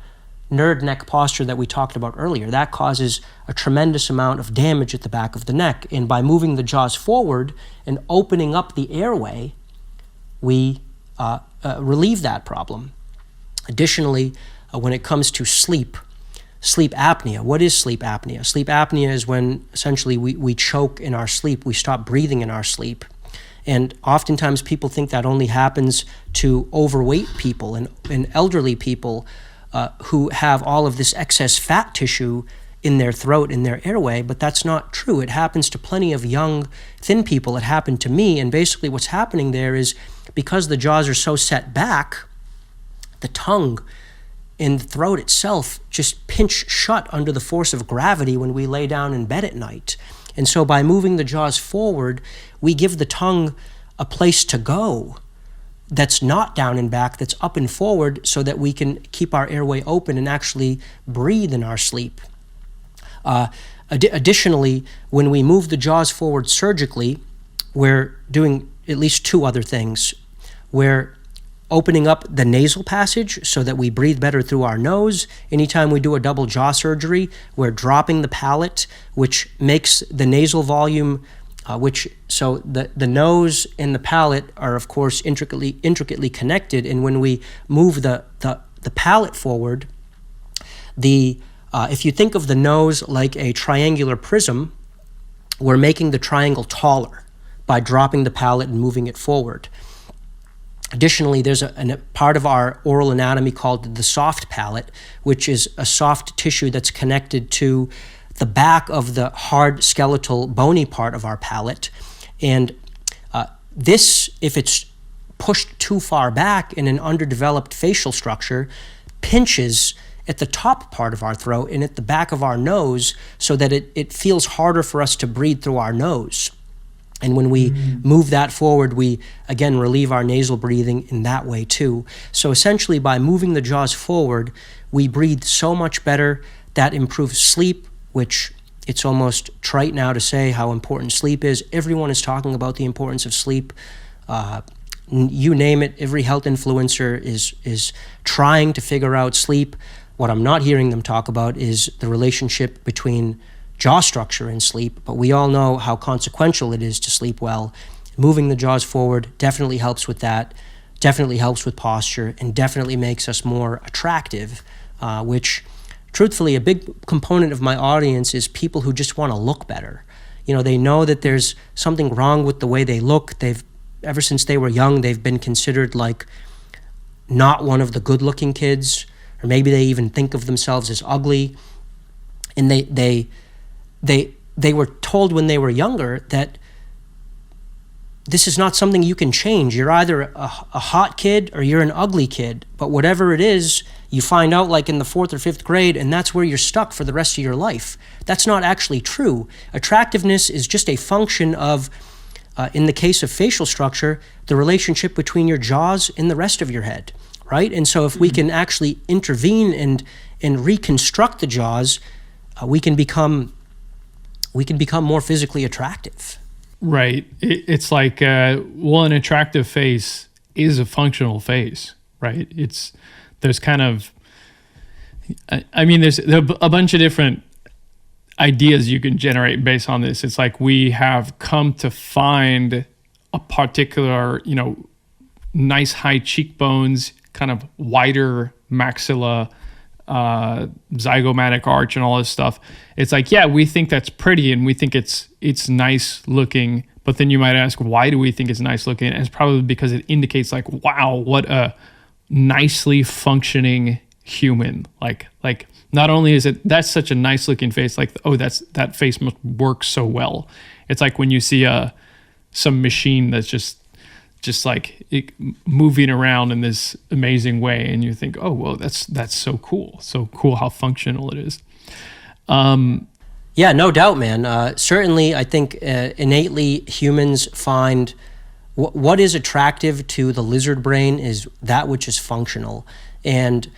nerd neck posture that we talked about earlier. That causes a tremendous amount of damage at the back of the neck. And by moving the jaws forward and opening up the airway, we relieve that problem. Additionally, when it comes to sleep apnea. What is sleep apnea? Sleep apnea is when essentially we choke in our sleep, we stop breathing in our sleep. And oftentimes people think that only happens to overweight people and elderly people who have all of this excess fat tissue in their throat, in their airway, but that's not true. It happens to plenty of young, thin people. It happened to me, and basically what's happening there is because the jaws are so set back, the tongue and the throat itself just pinch shut under the force of gravity when we lay down in bed at night. And so by moving the jaws forward, we give the tongue a place to go that's not down and back, that's up and forward, so that we can keep our airway open and actually breathe in our sleep. Additionally, when we move the jaws forward surgically, we're doing at least two other things. We're opening up the nasal passage so that we breathe better through our nose. Anytime we do a double jaw surgery, we're dropping the palate, which makes the nasal volume, so the nose and the palate are, of course, intricately connected. And when we move the palate forward, if you think of the nose like a triangular prism, we're making the triangle taller by dropping the palate and moving it forward. Additionally, there's a part of our oral anatomy called the soft palate, which is a soft tissue that's connected to the back of the hard skeletal bony part of our palate. And this, if it's pushed too far back in an underdeveloped facial structure, pinches at the top part of our throat and at the back of our nose so that it feels harder for us to breathe through our nose. And when we move that forward, we, again, relieve our nasal breathing in that way too. So essentially, by moving the jaws forward, we breathe so much better. That improves sleep, which it's almost trite now to say how important sleep is. Everyone is talking about the importance of sleep. You name it, every health influencer is trying to figure out sleep. What I'm not hearing them talk about is the relationship between jaw structure and sleep, but we all know how consequential it is to sleep well. Moving the jaws forward definitely helps with that, definitely helps with posture, and definitely makes us more attractive, which, truthfully, a big component of my audience is people who just want to look better. You know, they know that there's something wrong with the way they look. Ever since they were young, they've been considered like not one of the good-looking kids, or maybe they even think of themselves as ugly, and they were told when they were younger that this is not something you can change. You're either a hot kid or you're an ugly kid. But whatever it is, you find out like in the 4th or 5th grade, and that's where you're stuck for the rest of your life. That's not actually true. Attractiveness is just a function of, in the case of facial structure, the relationship between your jaws and the rest of your head. right? And so if we can actually intervene and reconstruct the jaws, we can become more physically attractive. Right. It's like, an attractive face is a functional face, right? There's kind of, there's a bunch of different ideas you can generate based on this. It's like we have come to find a particular, nice high cheekbones, kind of wider maxilla, zygomatic arch and all this stuff. It's like, yeah, we think that's pretty and we think it's nice looking, but then you might ask, why do we think it's nice looking? And it's probably because it indicates like, wow, what a nicely functioning human. Like not only is that's such a nice looking face, like, oh, that face must work so well. It's like when you see some machine that's just like moving around in this amazing way, and you think, oh, well, that's so cool how functional it is. Yeah, no doubt, man. Certainly, I think innately humans find what is attractive to the lizard brain is that which is functional. And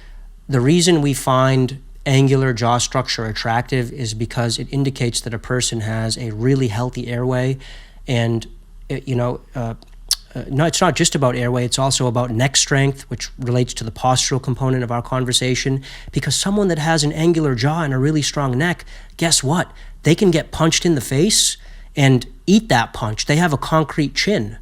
the reason we find angular jaw structure attractive is because it indicates that a person has a really healthy airway. And, no, it's not just about airway, it's also about neck strength, which relates to the postural component of our conversation. Because someone that has an angular jaw and a really strong neck, guess what? They can get punched in the face and eat that punch. They have a concrete chin,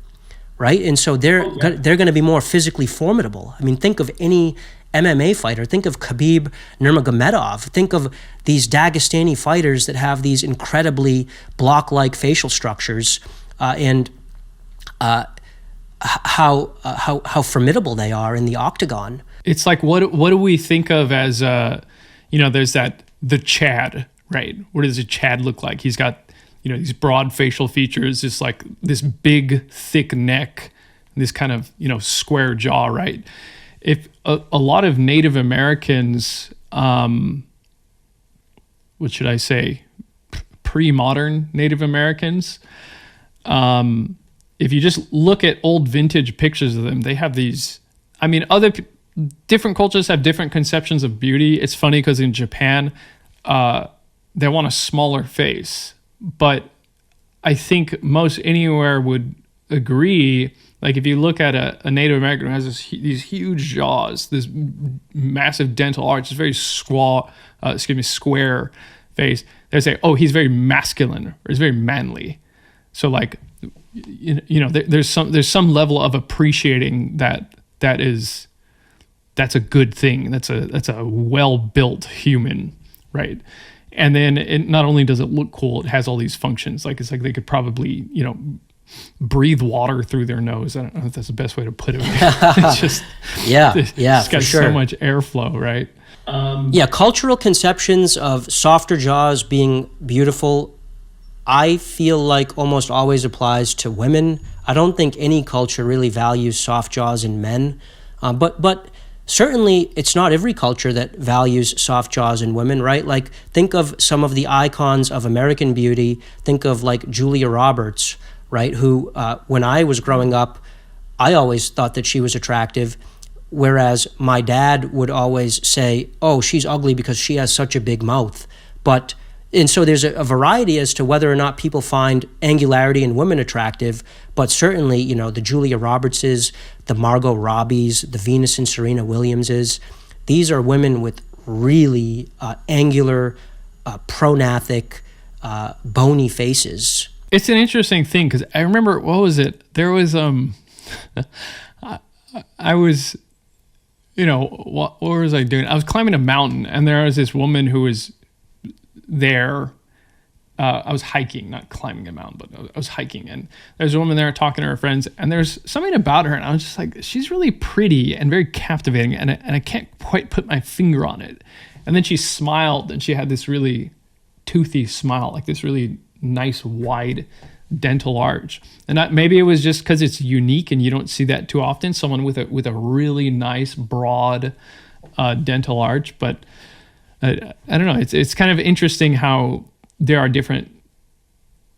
right? And so they're going to be more physically formidable. I mean, think of any MMA fighter. Think of Khabib Nurmagomedov. Think of these Dagestani fighters that have these incredibly block-like facial structures, and how formidable they are in the octagon. It's like, what do we think of as there's the Chad, right? What does a Chad look like? He's got these broad facial features, just like this big thick neck, this kind of square jaw, right? If a lot of Native Americans, what should I say, pre-modern Native Americans, if you just look at old vintage pictures of them, they have these, different cultures have different conceptions of beauty. It's funny because in Japan, they want a smaller face, but I think most anywhere would agree, like if you look at a Native American who has these huge jaws, this massive dental arch, this very square face, they say, oh, he's very masculine, or he's very manly. So like, there's some level of appreciating that's a good thing. That's a well-built human, right? And then it not only does it look cool, it has all these functions. Like it's like they could probably, breathe water through their nose. I don't know if that's the best way to put it. It's just it's got so much airflow, right? Cultural conceptions of softer jaws being beautiful, I feel like almost always applies to women. I don't think any culture really values soft jaws in men, but certainly it's not every culture that values soft jaws in women, right? Like think of some of the icons of American beauty. Think of like Julia Roberts, right? Who, when I was growing up, I always thought that she was attractive, whereas my dad would always say, oh, she's ugly because she has such a big mouth. And so there's a variety as to whether or not people find angularity in women attractive, but certainly, the Julia Robertses, the Margot Robbies, the Venus and Serena Williamses, these are women with really angular, prognathic, bony faces. It's an interesting thing because I remember, what was it? There was, I was, what was I doing? I was climbing a mountain and there was this woman who was there. I was hiking, not climbing a mountain, but I was hiking, and there's a woman there talking to her friends, and there's something about her, and I was just like, she's really pretty and very captivating, and I can't quite put my finger on it. And then she smiled, and she had this really toothy smile, like this really nice wide dental arch. And maybe it was just because it's unique and you don't see that too often, someone with a really nice broad dental arch. But I don't know, it's kind of interesting how there are different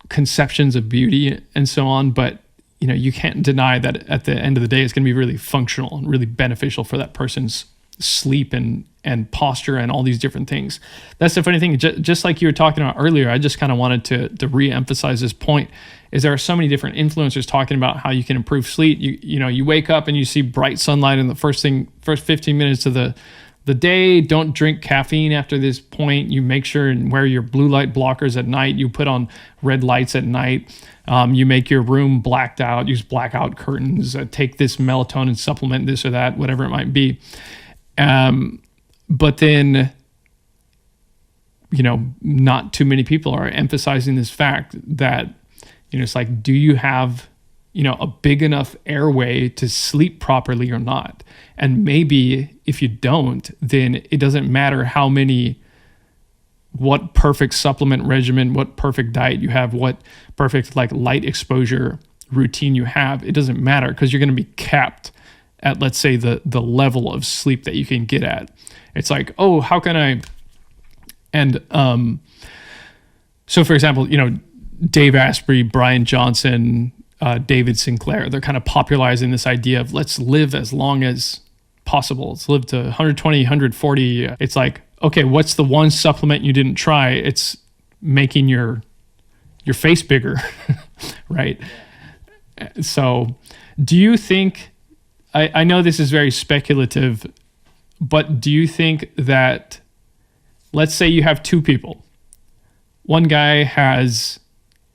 conceptions of beauty and so on, but you can't deny that at the end of the day, it's going to be really functional and really beneficial for that person's sleep and posture and all these different things. That's the funny thing. Just like you were talking about earlier, I just kind of wanted to re-emphasize this point, is there are so many different influencers talking about how you can improve sleep. You wake up and you see bright sunlight in the first 15 minutes of the day. Don't drink caffeine after this point. You make sure and wear your blue light blockers at night. You put on red lights at night. You make your room blacked out, use blackout curtains, take this melatonin supplement, this or that, whatever it might be. But then, not too many people are emphasizing this fact that, it's like, do you have, a big enough airway to sleep properly or not? And maybe if you don't, then it doesn't matter what perfect supplement regimen, what perfect diet you have, what perfect light exposure routine you have. It doesn't matter, because you're going to be capped at, let's say, the level of sleep that you can get at. It's like, oh, how can I? And so, for example, Dave Asprey, Brian Johnson, David Sinclair, they're kind of popularizing this idea of let's live as long as possible. Let's live to 120, 140. It's like, okay, what's the one supplement you didn't try? It's making your face bigger, right? So do you think, I know this is very speculative, but do you think that, let's say you have two people. One guy has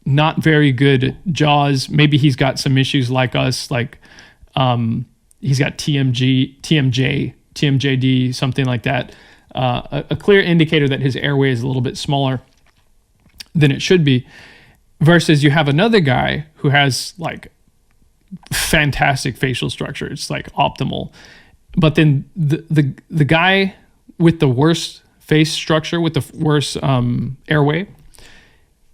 not very good jaws. Maybe he's got some issues like us, like he's got TMJD, something like that. A clear indicator that his airway is a little bit smaller than it should be, versus you have another guy who has fantastic facial structure. It's optimal. But then the guy with the worst face structure, with the worst airway,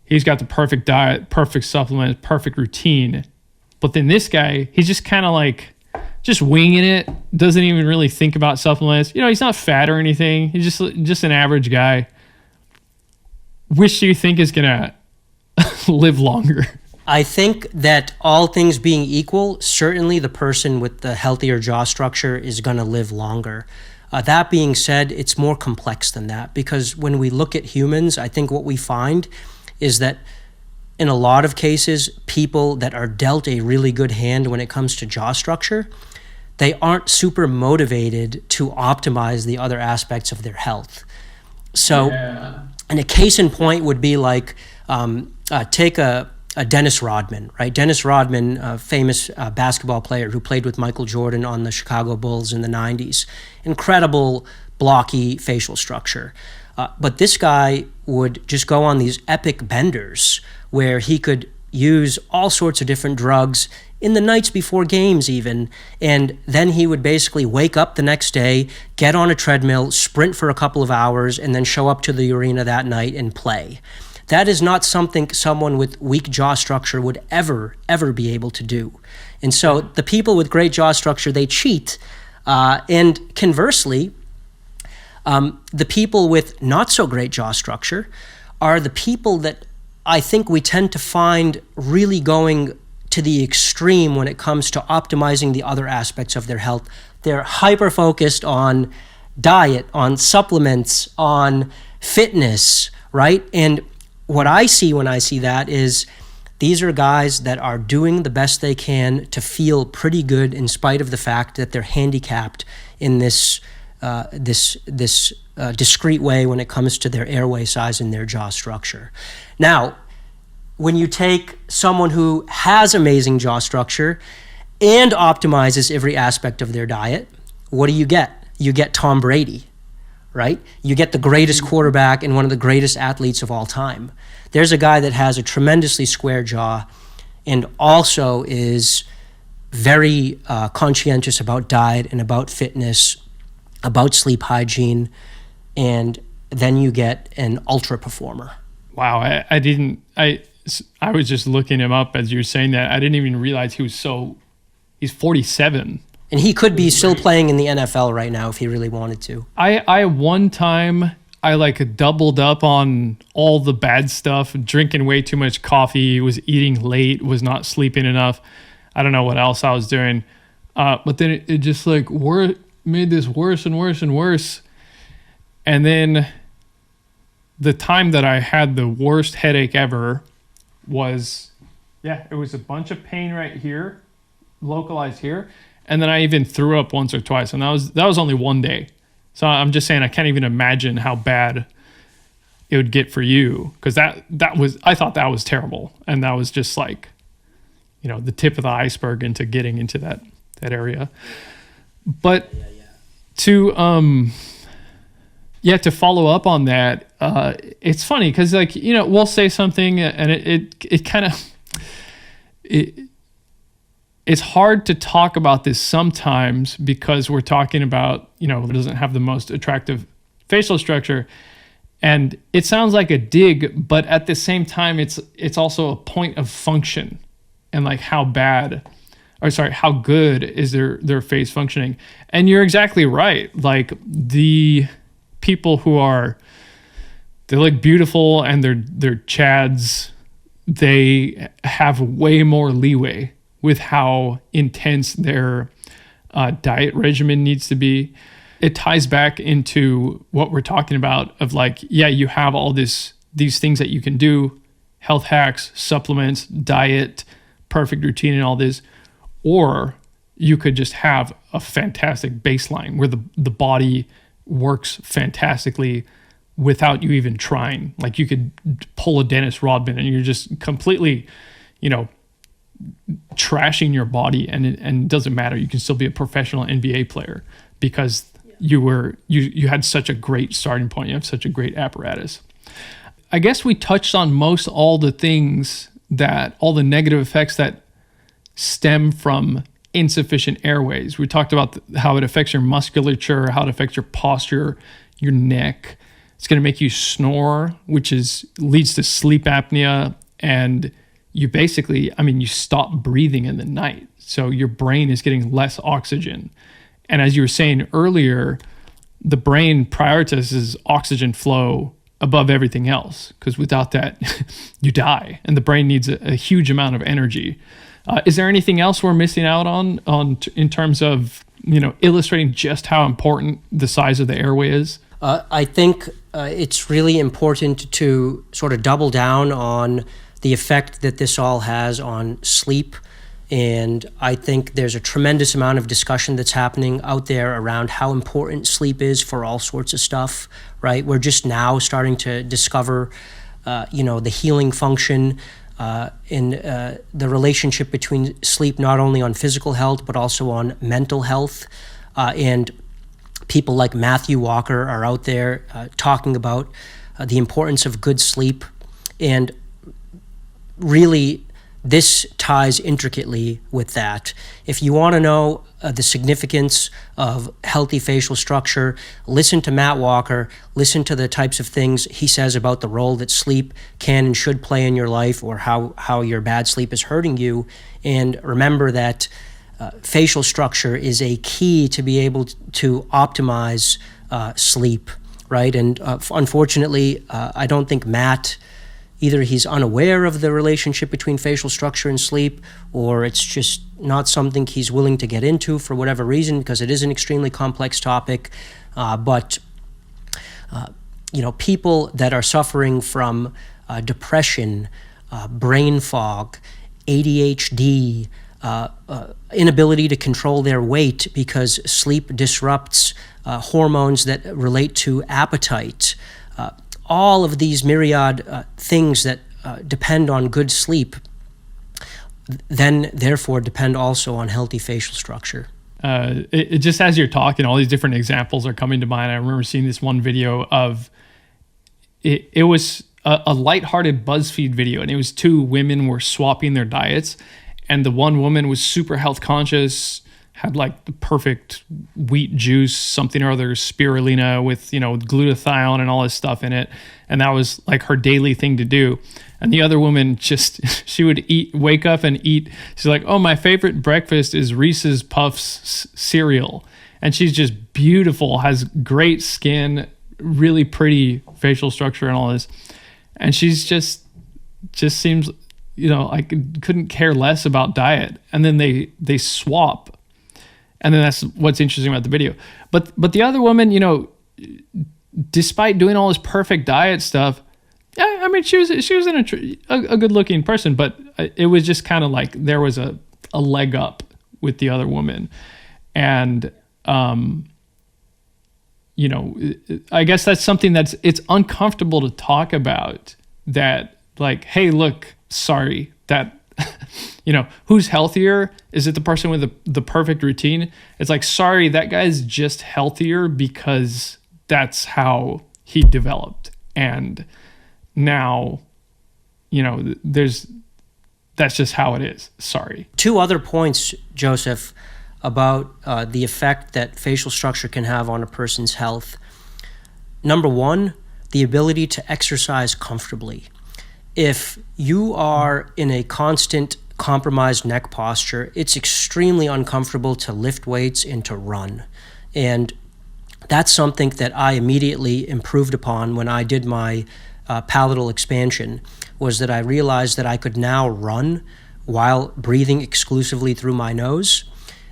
he's got the perfect diet, perfect supplement, perfect routine. But then this guy, he's just kind of just winging it, doesn't even really think about supplements. He's not fat or anything. He's just an average guy. Which do you think is going to live longer? I think that all things being equal, certainly the person with the healthier jaw structure is going to live longer. That being said, it's more complex than that, because when we look at humans, I think what we find is that in a lot of cases, people that are dealt a really good hand when it comes to jaw structure, they aren't super motivated to optimize the other aspects of their health. So, and a case in point would be take a Dennis Rodman, right? Dennis Rodman, a famous basketball player who played with Michael Jordan on the Chicago Bulls in the 90s. Incredible blocky facial structure. But this guy would just go on these epic benders where he could use all sorts of different drugs in the nights before games even, and then he would basically wake up the next day, get on a treadmill, sprint for a couple of hours, and then show up to the arena that night and play. That is not something someone with weak jaw structure would ever be able to do. And so the people with great jaw structure, they cheat. And conversely, the people with not so great jaw structure are the people that I think we tend to find really going to the extreme when it comes to optimizing the other aspects of their health. They're hyper-focused on diet, on supplements, on fitness, right? And what I see when I see that is these are guys that are doing the best they can to feel pretty good in spite of the fact that they're handicapped in this discrete way when it comes to their airway size and their jaw structure. Now, when you take someone who has amazing jaw structure and optimizes every aspect of their diet, what do you get? You get Tom Brady, right? You get the greatest quarterback and one of the greatest athletes of all time. There's a guy that has a tremendously square jaw and also is very conscientious about diet and about fitness, about sleep hygiene, and then you get an ultra performer. Wow, I was just looking him up as you were saying that. I didn't even realize he's 47. And he could be still playing in the NFL right now if he really wanted to. I one time, I doubled up on all the bad stuff, drinking way too much coffee, was eating late, was not sleeping enough. I don't know what else I was doing. But then it just like made this worse and worse and worse. And then the time that I had the worst headache ever was, it was a bunch of pain right here, localized here. And then I even threw up once or twice. And that was only one day. So I'm just saying, I can't even imagine how bad it would get for you. Because I thought that was terrible. And that was just like, the tip of the iceberg into getting into that area. But to follow up on that, it's funny because like, we'll say something and it kind of, it's hard to talk about this sometimes because we're talking about, it doesn't have the most attractive facial structure. And it sounds like a dig, but at the same time, it's also a point of function and like how good is their face functioning. And you're exactly right. Like the people they look beautiful and they're chads, they have way more leeway with how intense their diet regimen needs to be. It ties back into what we're talking about of like, you have all these things that you can do, health hacks, supplements, diet, perfect routine and all this, or you could just have a fantastic baseline where the body works fantastically without you even trying. Like you could pull a Dennis Rodman and you're just completely, trashing your body and it doesn't matter. You can still be a professional NBA player because you had such a great starting point. You have such a great apparatus. I guess we touched on all the things all the negative effects that stem from insufficient airways. We talked about how it affects your musculature, how it affects your posture, your neck. It's going to make you snore, which leads to sleep apnea. And you basically, you stop breathing in the night. So your brain is getting less oxygen. And as you were saying earlier, the brain prioritizes oxygen flow above everything else, because without that, you die. And the brain needs a huge amount of energy. Is there anything else we're missing out on in terms of, illustrating just how important the size of the airway is? I think it's really important to sort of double down on the effect that this all has on sleep. And I think there's a tremendous amount of discussion that's happening out there around how important sleep is for all sorts of stuff, right? We're just now starting to discover, the healing function in the relationship between sleep, not only on physical health, but also on mental health. And people like Matthew Walker are out there talking about the importance of good sleep. And really, this ties intricately with that. If you want to know the significance of healthy facial structure, listen to Matt Walker, listen to the types of things he says about the role that sleep can and should play in your life, or how your bad sleep is hurting you. And remember that facial structure is a key to be able to optimize sleep, right? And unfortunately, I don't think Matt, either he's unaware of the relationship between facial structure and sleep, or it's just not something he's willing to get into for whatever reason, because it is an extremely complex topic. But people that are suffering from depression, brain fog, ADHD, inability to control their weight because sleep disrupts hormones that relate to appetite, all of these myriad things that depend on good sleep, then therefore depend also on healthy facial structure. It just, as you're talking, all these different examples are coming to mind. I remember seeing this one video of, it was a lighthearted BuzzFeed video, and it was two women were swapping their diets, and the one woman was super health conscious, had like the perfect wheat juice, something or other, spirulina with, glutathione and all this stuff in it. And that was like her daily thing to do. And the other woman she would wake up and eat. She's like, oh, my favorite breakfast is Reese's Puffs cereal. And she's just beautiful, has great skin, really pretty facial structure and all this. And she's just seems couldn't care less about diet. And then they swap. And then that's what's interesting about the video. But the other woman, despite doing all this perfect diet stuff, I mean, she was a good looking person, but it was just kind of like there was a leg up with the other woman. And, I guess that's something it's uncomfortable to talk about, that like, hey, look, sorry, that, who's healthier? Is it the person with the perfect routine? It's like, sorry, that guy's just healthier because that's how he developed. And now, that's just how it is. Sorry. 2 other points, Joseph, about the effect that facial structure can have on a person's health. Number 1, the ability to exercise comfortably. If you are in a constant compromised neck posture, it's extremely uncomfortable to lift weights and to run. And that's something that I immediately improved upon when I did my palatal expansion, was that I realized that I could now run while breathing exclusively through my nose.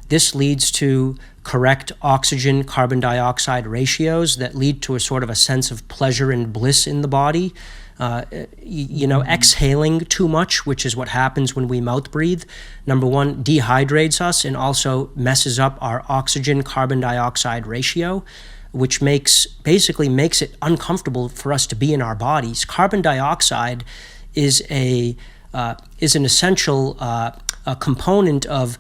This leads to correct oxygen-carbon dioxide ratios that lead to a sort of a sense of pleasure and bliss in the body. Exhaling too much, which is what happens when we mouth breathe, number 1, dehydrates us and also messes up our oxygen-carbon dioxide ratio, which basically makes it uncomfortable for us to be in our bodies. Carbon dioxide is an essential component of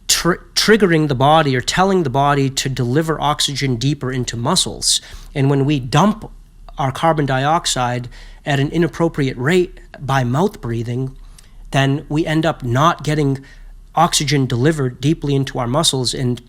triggering the body or telling the body to deliver oxygen deeper into muscles. And when we dump our carbon dioxide at an inappropriate rate by mouth breathing, then we end up not getting oxygen delivered deeply into our muscles. And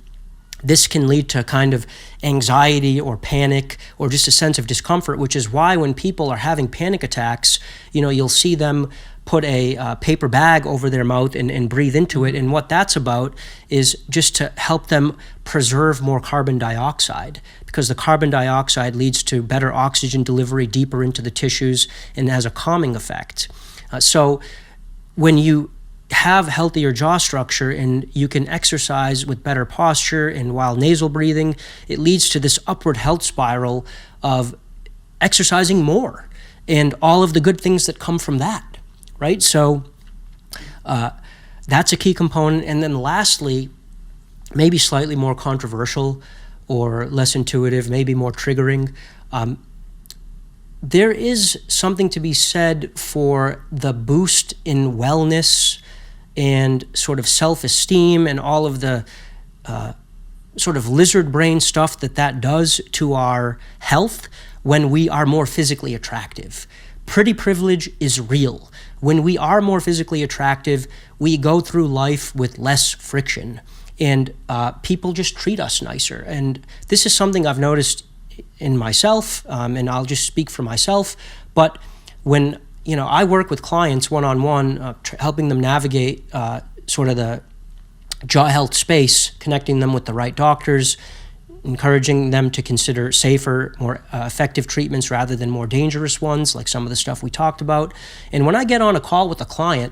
this can lead to kind of anxiety or panic or just a sense of discomfort, which is why when people are having panic attacks, you'll see them put a paper bag over their mouth and breathe into it. And what that's about is just to help them preserve more carbon dioxide, because the carbon dioxide leads to better oxygen delivery deeper into the tissues and has a calming effect. So when you have healthier jaw structure and you can exercise with better posture and while nasal breathing, it leads to this upward health spiral of exercising more and all of the good things that come from that. Right? So that's a key component. And then lastly, maybe slightly more controversial or less intuitive, maybe more triggering, there is something to be said for the boost in wellness and sort of self-esteem and all of the sort of lizard brain stuff that does to our health when we are more physically attractive. Pretty privilege is real. When we are more physically attractive, we go through life with less friction, and people just treat us nicer. And this is something I've noticed in myself, and I'll just speak for myself. But when I work with clients one-on-one, helping them navigate sort of the jaw health space, connecting them with the right doctors, encouraging them to consider safer, more effective treatments rather than more dangerous ones, like some of the stuff we talked about. And when I get on a call with a client,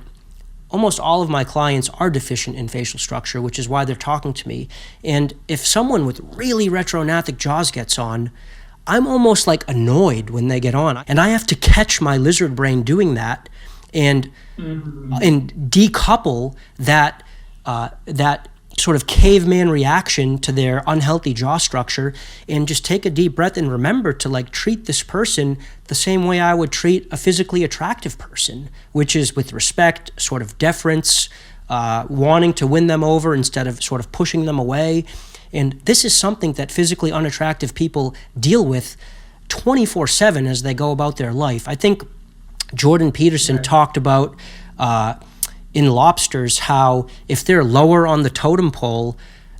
almost all of my clients are deficient in facial structure, which is why they're talking to me. And if someone with really retrognathic jaws gets on, I'm almost like annoyed when they get on. And I have to catch my lizard brain doing that and decouple that sort of caveman reaction to their unhealthy jaw structure and just take a deep breath and remember to like treat this person the same way I would treat a physically attractive person, which is with respect, sort of deference, wanting to win them over instead of sort of pushing them away. And this is something that physically unattractive people deal with 24/7 as they go about their life. I think Jordan Peterson talked about in lobsters how if they're lower on the totem pole,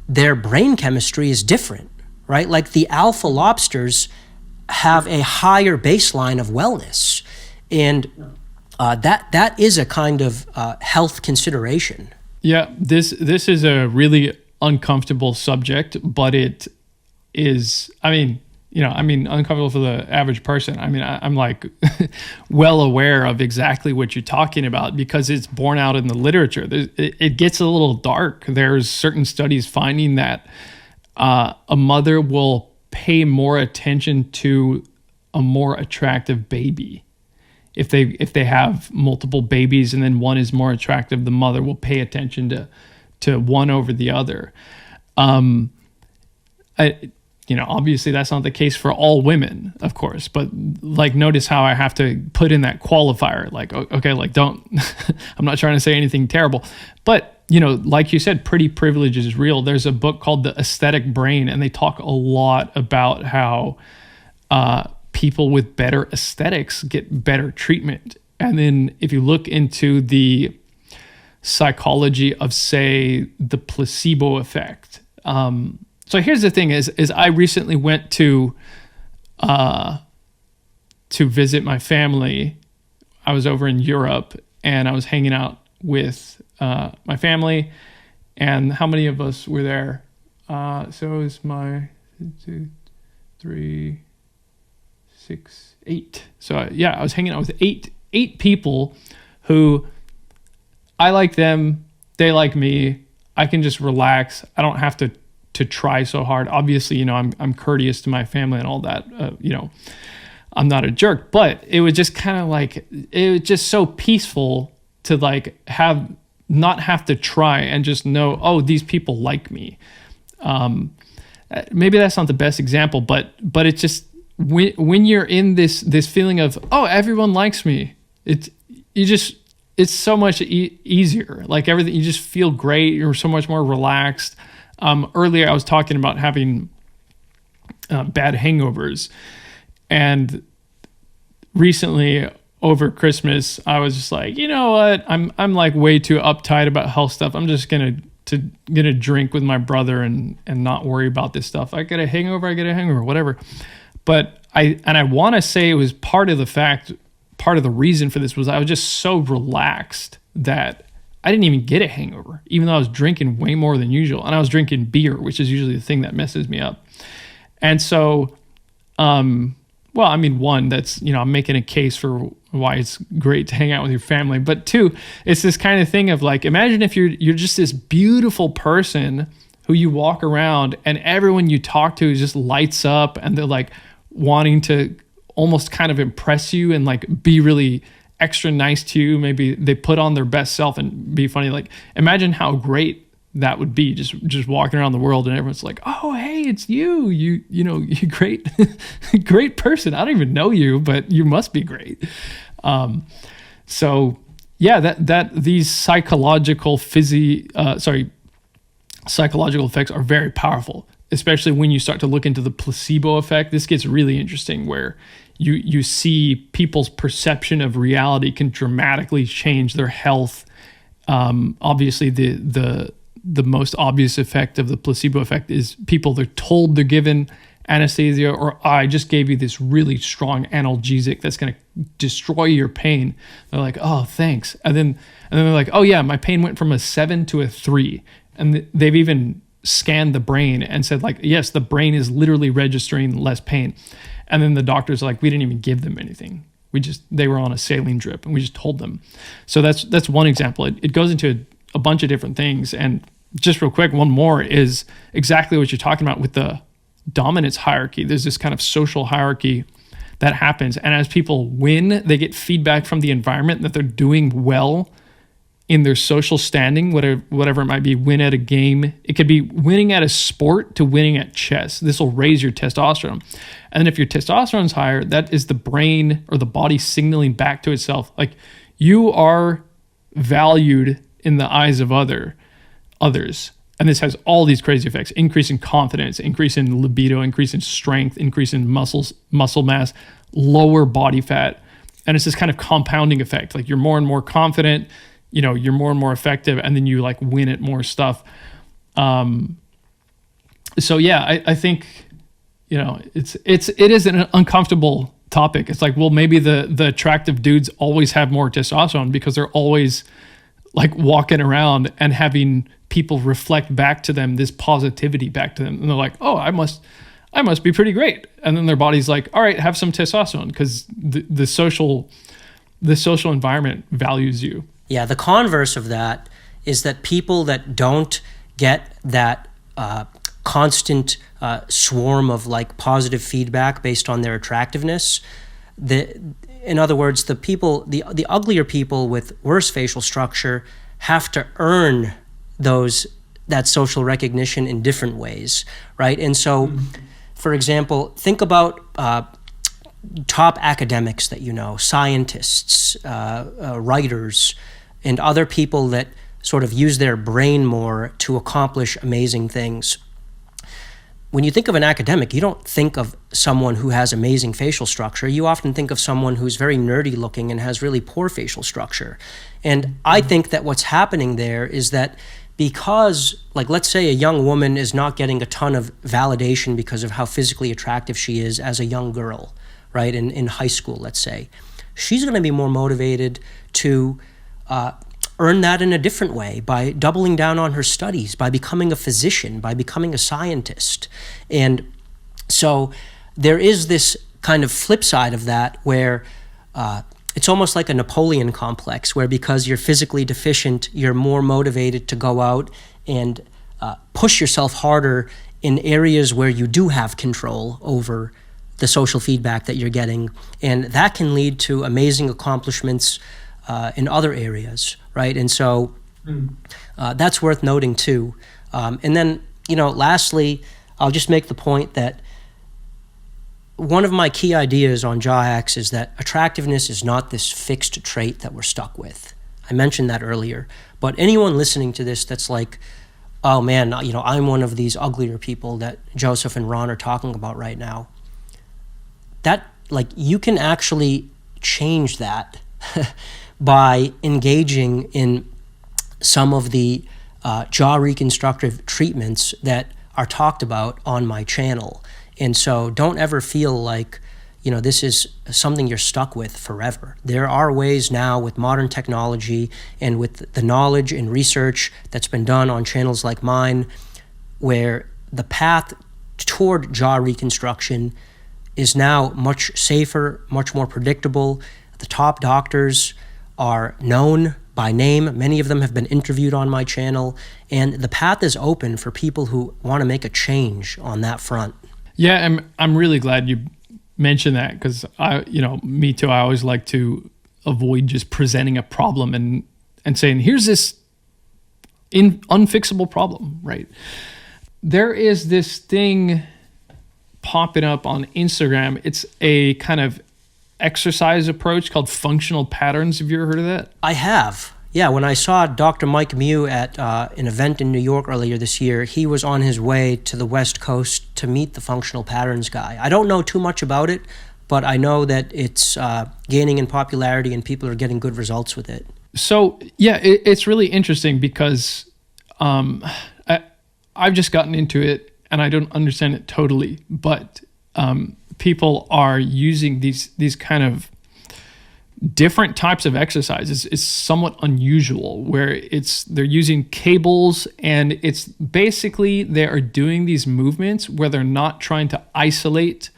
their brain chemistry is different, right? Like the alpha lobsters have a higher baseline of wellness. And that is a kind of health consideration. Yeah, this is a really uncomfortable subject, but it is, I mean, I mean, uncomfortable for the average person. I mean, I'm like well aware of exactly what you're talking about because it's borne out in the literature. It gets a little dark. There's certain studies finding that a mother will pay more attention to a more attractive baby. If they have multiple babies and then one is more attractive, the mother will pay attention to one over the other. Obviously that's not the case for all women, of course, but like notice how I have to put in that qualifier, like, okay, like don't, I'm not trying to say anything terrible, but like you said, pretty privilege is real. There's a book called The Aesthetic Brain, and they talk a lot about how people with better aesthetics get better treatment. And then if you look into the psychology of, say, the placebo effect, so here's the thing: is I recently went to visit my family. I was over in Europe, and I was hanging out with my family. And how many of us were there? So it was my 2, 3, 6, 8. So I was hanging out with eight people who I like them, they like me. I can just relax. I don't have to try so hard. Obviously, I'm courteous to my family and all that. I'm not a jerk, but it was just kind of like, it was just so peaceful to like not have to try and just know, oh, these people like me. Maybe that's not the best example, but it's just when you're in this feeling of, oh, everyone likes me, it's so much easier. Like everything, you just feel great. You're so much more relaxed. Earlier I was talking about having bad hangovers, and recently over Christmas I was just like, you know what, I'm like way too uptight about health stuff. I'm just gonna drink with my brother and not worry about this stuff. I get a hangover, whatever. But I want to say it was part of the reason for this was I was just so relaxed that I didn't even get a hangover, even though I was drinking way more than usual. And I was drinking beer, which is usually the thing that messes me up. And so, well, I mean, one, that's, I'm making a case for why it's great to hang out with your family. But two, it's this kind of thing of like, imagine if you're just this beautiful person who you walk around and everyone you talk to just lights up and they're like wanting to almost kind of impress you and like be really extra nice to you. Maybe they put on their best self and be funny. Like imagine how great that would be, just walking around the world and everyone's like, oh, hey, it's you great, great person. I don't even know you, but you must be great. So yeah, that these psychological effects are very powerful, especially when you start to look into the placebo effect. This gets really interesting where you see people's perception of reality can dramatically change their health. Obviously the most obvious effect of the placebo effect is they're told they're given anesthesia, or I just gave you this really strong analgesic that's going to destroy your pain. They're like, oh, thanks. And then they're like, oh yeah, my pain went from a 7 to a 3. And they've even scanned the brain and said like, yes, the brain is literally registering less pain. And then the doctors are like, we didn't even give them anything. They were on a saline drip and we just told them. So that's one example. It goes into a bunch of different things. And just real quick, one more is exactly what you're talking about with the dominance hierarchy. There's this kind of social hierarchy that happens. And as people win, they get feedback from the environment that they're doing well in their social standing, whatever it might be. Win at a game. It could be winning at a sport to winning at chess. This will raise your testosterone. And then if your testosterone's higher, that is the brain or the body signaling back to itself, like you are valued in the eyes of others. And this has all these crazy effects: increase in confidence, increase in libido, increase in strength, increase in muscle mass, lower body fat. And it's this kind of compounding effect. Like you're more and more confident, you're more and more effective, and then you like win at more stuff. So yeah, I think, it is an uncomfortable topic. It's like, well, maybe the attractive dudes always have more testosterone because they're always like walking around and having people reflect back to them this positivity back to them. And they're like, oh, I I must be pretty great. And then their body's like, all right, have some testosterone, because the social environment values you. Yeah, the converse of that is that people that don't get that constant swarm of like positive feedback based on their attractiveness, in other words, the uglier people with worse facial structure have to earn that social recognition in different ways, right? And so, for example, think about top academics that you know, scientists, writers, and other people that sort of use their brain more to accomplish amazing things. When you think of an academic, you don't think of someone who has amazing facial structure. You often think of someone who's very nerdy looking and has really poor facial structure. And I think that what's happening there is that because, like, let's say a young woman is not getting a ton of validation because of how physically attractive she is as a young girl, right, in high school, let's say, she's going to be more motivated to earn that in a different way, by doubling down on her studies, by becoming a physician, by becoming a scientist. And so there is this kind of flip side of that where it's almost like a Napoleon complex, where because you're physically deficient, you're more motivated to go out and push yourself harder in areas where you do have control over the social feedback that you're getting. And that can lead to amazing accomplishments in other areas, right? And so that's worth noting too. And then, lastly, I'll just make the point that one of my key ideas on Jawhacks is that attractiveness is not this fixed trait that we're stuck with. I mentioned that earlier. But anyone listening to this that's like, oh man, I'm one of these uglier people that Joseph and Ron are talking about right now, that, like, you can actually change that by engaging in some of the jaw reconstructive treatments that are talked about on my channel. And so don't ever feel like, this is something you're stuck with forever. There are ways now with modern technology and with the knowledge and research that's been done on channels like mine, where the path toward jaw reconstruction is now much safer, much more predictable. The top doctors are known by name. Many of them have been interviewed on my channel, and the path is open for people who want to make a change on that front. Yeah, I'm really glad you mentioned that, because me too. I always like to avoid just presenting a problem and saying, here's this unfixable problem, right? There is this thing popping up on Instagram. It's a kind of exercise approach called functional patterns. Have you ever heard of that? I have. Yeah, when I saw Dr. Mike Mew at an event in New York earlier this year, he was on his way to the West Coast to meet the functional patterns guy. I don't know too much about it, but I know that it's gaining in popularity and people are getting good results with it. So, yeah, it's really interesting because I've just gotten into it and I don't understand it totally, but people are using these kind of different types of exercises. It's somewhat unusual, where they're using cables, and it's basically they are doing these movements where they're not trying to isolate.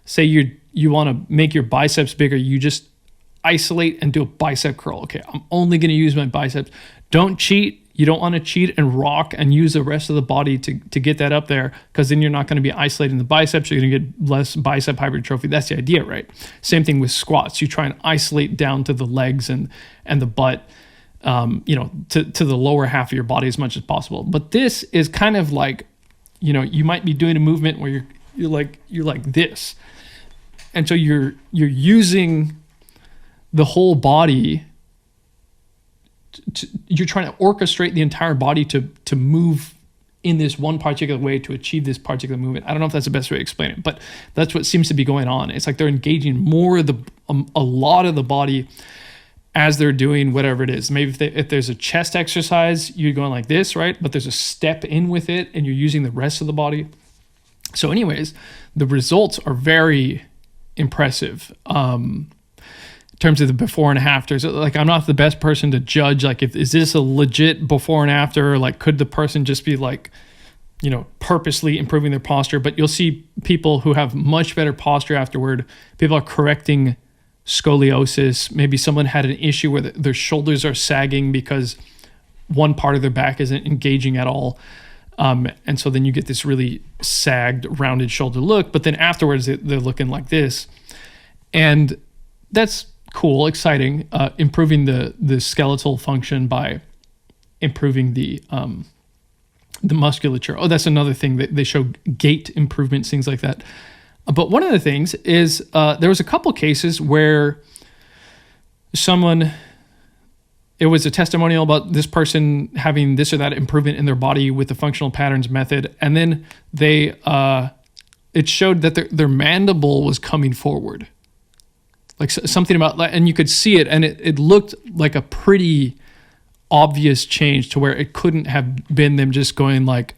Say you want to make your biceps bigger, you just isolate and do a bicep curl. Okay, I'm only going to use my biceps. Don't cheat. You don't want to cheat and rock and use the rest of the body to get that up there, because then you're not going to be isolating the biceps. You're going to get less bicep hypertrophy. That's the idea, right? Same thing with squats. You try and isolate down to the legs and the butt, to the lower half of your body as much as possible. But this is kind of like, you might be doing a movement where you're like this, and so you're using the whole body. You're trying to orchestrate the entire body to move in this one particular way to achieve this particular movement. I don't know if that's the best way to explain it, but that's what seems to be going on. It's like they're engaging more of a lot of the body as they're doing whatever it is. Maybe if there's a chest exercise, you're going like this, right? But there's a step in with it and you're using the rest of the body. So anyways, the results are very impressive. In terms of the before and afters, like, I'm not the best person to judge, like, is this a legit before and after, or like, could the person just be like, purposely improving their posture? But you'll see people who have much better posture afterward. People are correcting scoliosis. Maybe someone had an issue where their shoulders are sagging because one part of their back isn't engaging at all. And so then you get this really sagged, rounded shoulder look, but then afterwards they're looking like this. And that's cool, exciting, improving the skeletal function by improving the musculature. Oh, that's another thing that they show gait improvements, things like that. But one of the things is there was a couple cases where it was a testimonial about this person having this or that improvement in their body with the functional patterns method. And then it showed that their mandible was coming forward. Like something about, and you could see it, and it looked like a pretty obvious change to where it couldn't have been them just going like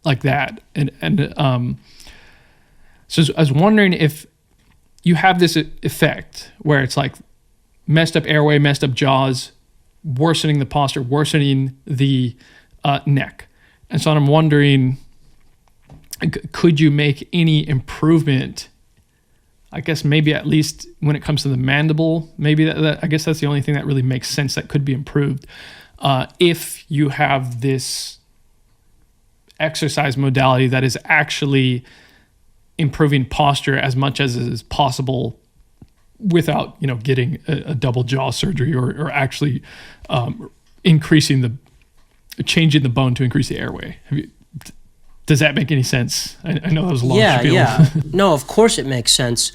that. So I was wondering if you have this effect where it's like messed up airway, messed up jaws, worsening the posture, worsening the neck. And so I'm wondering, could you make any improvement? I guess maybe at least when it comes to the mandible, maybe I guess that's the only thing that really makes sense that could be improved. If you have this exercise modality that is actually improving posture as much as is possible without, getting a double jaw surgery or actually changing the bone to increase the airway. Does that make any sense? I know that was a long spiel. Yeah. No, of course it makes sense.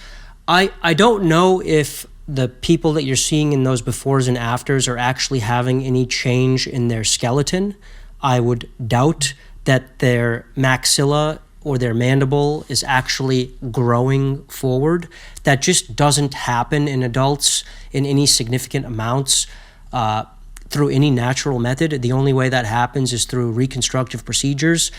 I don't know if the people that you're seeing in those befores and afters are actually having any change in their skeleton. I would doubt that their maxilla or their mandible is actually growing forward. That just doesn't happen in adults in any significant amounts through any natural method. The only way that happens is through reconstructive procedures.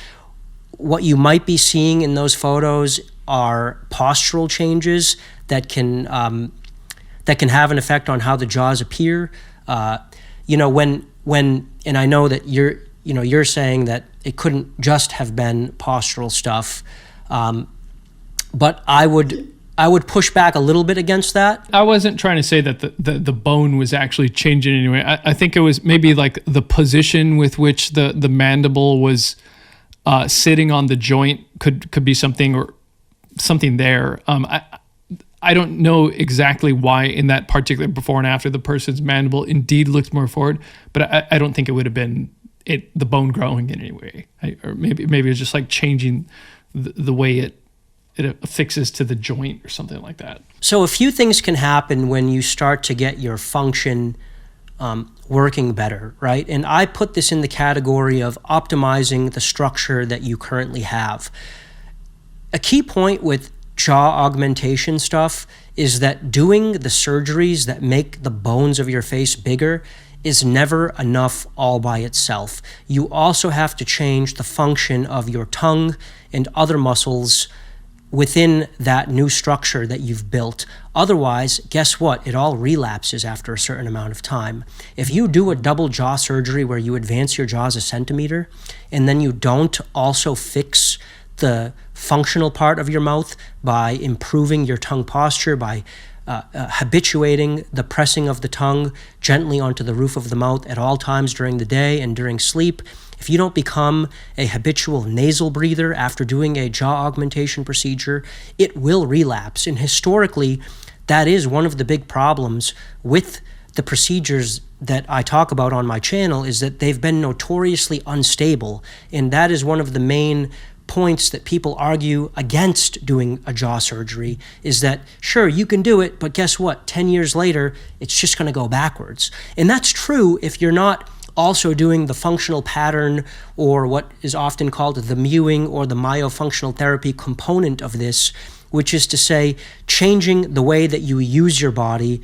What you might be seeing in those photos are postural changes that can have an effect on how the jaws appear. When and I know that you're saying that it couldn't just have been postural stuff, but I would push back a little bit against that. I wasn't trying to say that the bone was actually changing anyway. I think it was maybe like the position with which the mandible was sitting on the joint could be something or something there. I don't know exactly why in that particular before and after the person's mandible indeed looked more forward, but I don't think it would have been the bone growing in any way. Or maybe it was just like changing the way it affixes to the joint or something like that. So a few things can happen when you start to get your function working better, right? And I put this in the category of optimizing the structure that you currently have. A key point with jaw augmentation stuff is that doing the surgeries that make the bones of your face bigger is never enough all by itself. You also have to change the function of your tongue and other muscles within that new structure that you've built. Otherwise, guess what? It all relapses after a certain amount of time. If you do a double jaw surgery where you advance your jaws a centimeter and then you don't also fix the functional part of your mouth by improving your tongue posture, by habituating the pressing of the tongue gently onto the roof of the mouth at all times during the day and during sleep, if you don't become a habitual nasal breather after doing a jaw augmentation procedure, it will relapse. And historically, that is one of the big problems with the procedures that I talk about on my channel, is that they've been notoriously unstable. And that is one of the main points that people argue against doing a jaw surgery, is that sure, you can do it, but guess what? 10 years later, it's just going to go backwards. And that's true if you're not also doing the functional pattern, or what is often called the mewing or the myofunctional therapy component of this, which is to say changing the way that you use your body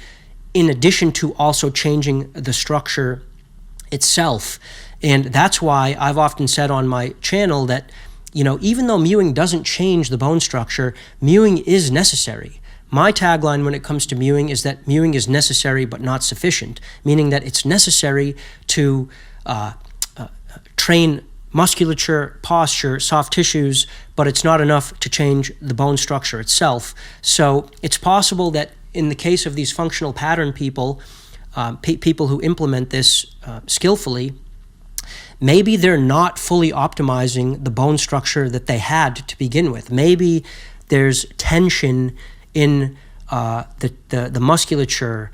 in addition to also changing the structure itself. And that's why I've often said on my channel that, even though mewing doesn't change the bone structure, mewing is necessary. My tagline when it comes to mewing is that mewing is necessary but not sufficient, meaning that it's necessary to train musculature, posture, soft tissues, but it's not enough to change the bone structure itself. So it's possible that in the case of these functional pattern people, people who implement this skillfully, maybe they're not fully optimizing the bone structure that they had to begin with. Maybe there's tension in the musculature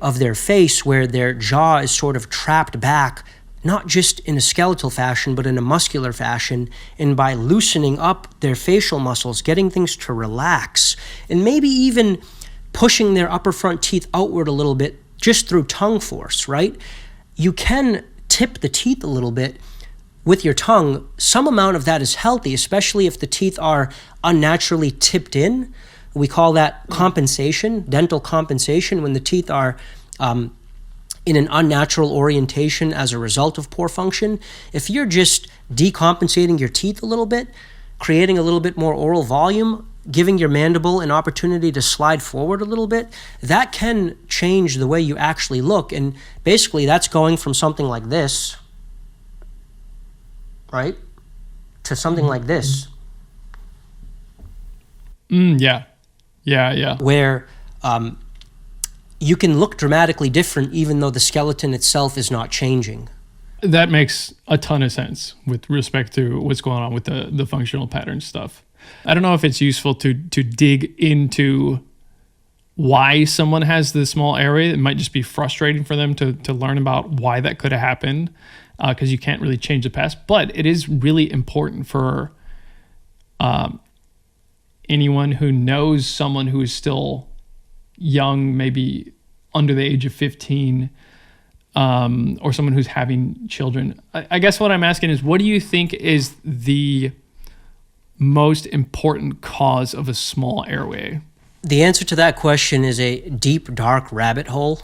of their face where their jaw is sort of trapped back, not just in a skeletal fashion, but in a muscular fashion. And by loosening up their facial muscles, getting things to relax, and maybe even pushing their upper front teeth outward a little bit just through tongue force, right? You can tip the teeth a little bit with your tongue. Some amount of that is healthy, especially if the teeth are unnaturally tipped in. We call that compensation, dental compensation, when the teeth are in an unnatural orientation as a result of poor function. If you're just decompensating your teeth a little bit, creating a little bit more oral volume, giving your mandible an opportunity to slide forward a little bit, that can change the way you actually look. And basically that's going from something like this, right, to something like this. Yeah. Where you can look dramatically different even though the skeleton itself is not changing. That makes a ton of sense with respect to what's going on with the functional pattern stuff. I don't know if it's useful to dig into why someone has this small airway. It might just be frustrating for them to learn about why that could have happened, because you can't really change the past. But it is really important for anyone who knows someone who is still young, maybe under the age of 15, or someone who's having children. I guess what I'm asking is, what do you think is the most important cause of a small airway? The answer to that question is a deep, dark rabbit hole.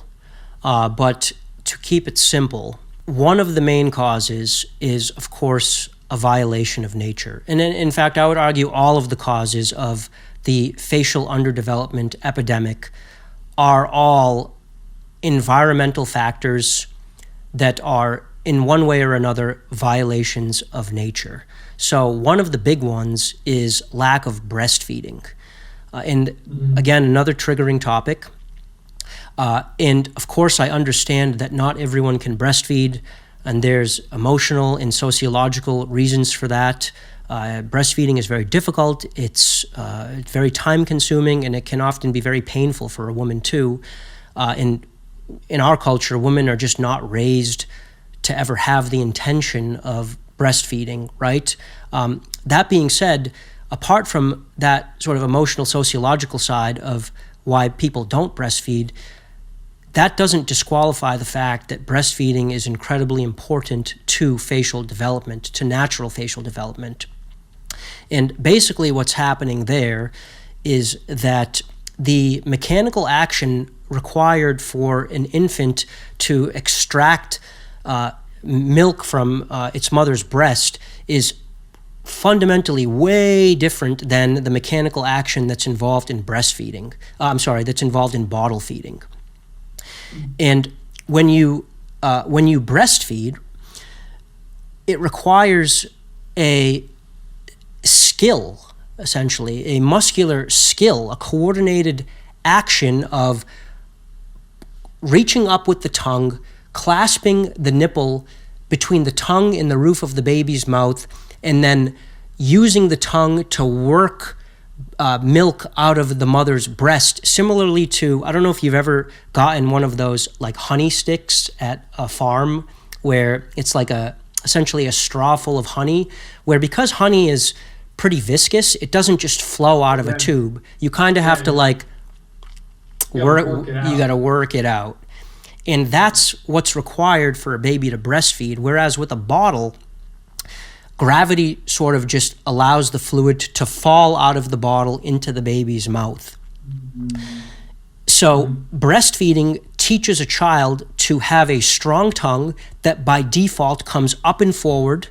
But to keep it simple, one of the main causes is, of course, a violation of nature. And in fact, I would argue all of the causes of the facial underdevelopment epidemic are all environmental factors that are, in one way or another, violations of nature. So one of the big ones is lack of breastfeeding. And again, another triggering topic. And of course, I understand that not everyone can breastfeed, and there's emotional and sociological reasons for that. Breastfeeding is very difficult. It's very time-consuming, and it can often be very painful for a woman too. In our culture, women are just not raised to ever have the intention of breastfeeding, right? That being said, apart from that sort of emotional, sociological side of why people don't breastfeed, that doesn't disqualify the fact that breastfeeding is incredibly important to facial development, to natural facial development. And basically what's happening there is that the mechanical action required for an infant to extract milk from its mother's breast is fundamentally way different than the mechanical action that's involved in breastfeeding. That's involved in bottle feeding. And when you breastfeed, it requires a skill, essentially, a muscular skill, a coordinated action of reaching up with the tongue, clasping the nipple between the tongue and the roof of the baby's mouth, and then using the tongue to work milk out of the mother's breast, similarly to, I don't know if you've ever gotten one of those like honey sticks at a farm where it's like essentially a straw full of honey, where because honey is pretty viscous, it doesn't just flow out of a tube. You kind of have to like you got to work it out. And that's what's required for a baby to breastfeed, whereas with a bottle, gravity sort of just allows the fluid to fall out of the bottle into the baby's mouth. So breastfeeding teaches a child to have a strong tongue that by default comes up and forward,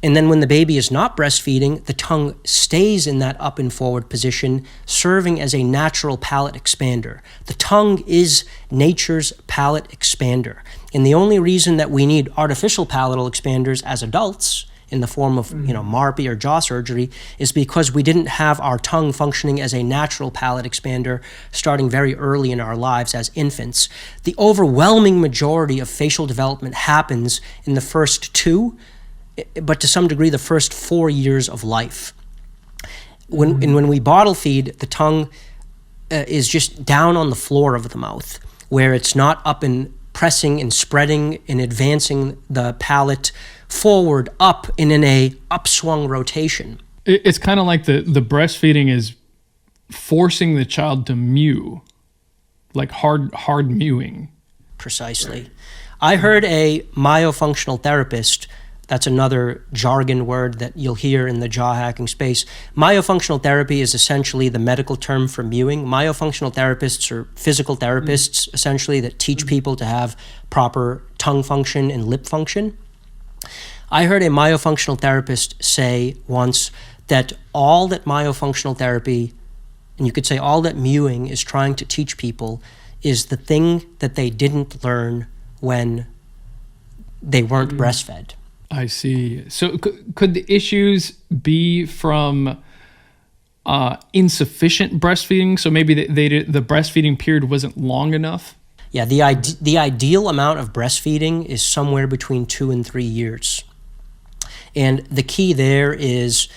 And then when the baby is not breastfeeding, the tongue stays in that up and forward position, serving as a natural palate expander. The tongue is nature's palate expander. And the only reason that we need artificial palatal expanders as adults in the form of, MARPE or jaw surgery is because we didn't have our tongue functioning as a natural palate expander starting very early in our lives as infants. The overwhelming majority of facial development happens in the first 2, but to some degree the first 4 years of life. When we bottle feed, the tongue is just down on the floor of the mouth, where it's not up and pressing and spreading and advancing the palate forward, up, and in a upswung rotation. It's kind of like the breastfeeding is forcing the child to mew, like hard mewing. Precisely. Right. I heard a myofunctional therapist, that's another jargon word that you'll hear in the jaw hacking space. Myofunctional therapy is essentially the medical term for mewing. Myofunctional therapists are physical therapists, essentially, that teach people to have proper tongue function and lip function. I heard a myofunctional therapist say once that all that myofunctional therapy, and you could say all that mewing is trying to teach people, is the thing that they didn't learn when they weren't breastfed. I see. So could the issues be from insufficient breastfeeding? So maybe the breastfeeding period wasn't long enough? Yeah, the ideal amount of breastfeeding is somewhere between 2 and 3 years. And the key there is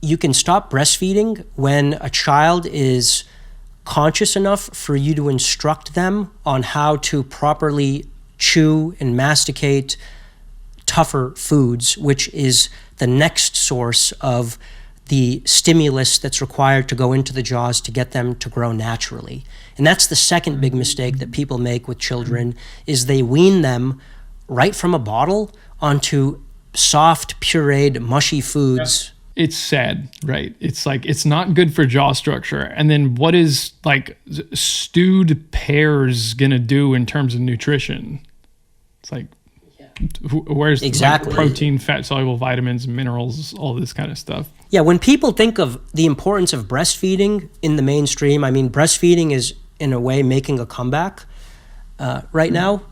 you can stop breastfeeding when a child is conscious enough for you to instruct them on how to properly chew and masticate tougher foods, which is the next source of the stimulus that's required to go into the jaws to get them to grow naturally. And that's the second big mistake that people make with children, is they wean them right from a bottle onto soft, pureed, mushy foods. It's sad, right? It's like, it's not good for jaw structure. And then what is like stewed pears gonna do in terms of nutrition? It's like, where's exactly like protein, fat soluble vitamins, minerals, all this kind of stuff? Yeah, when people think of the importance of breastfeeding in the mainstream, I mean, breastfeeding is in a way making a comeback right now.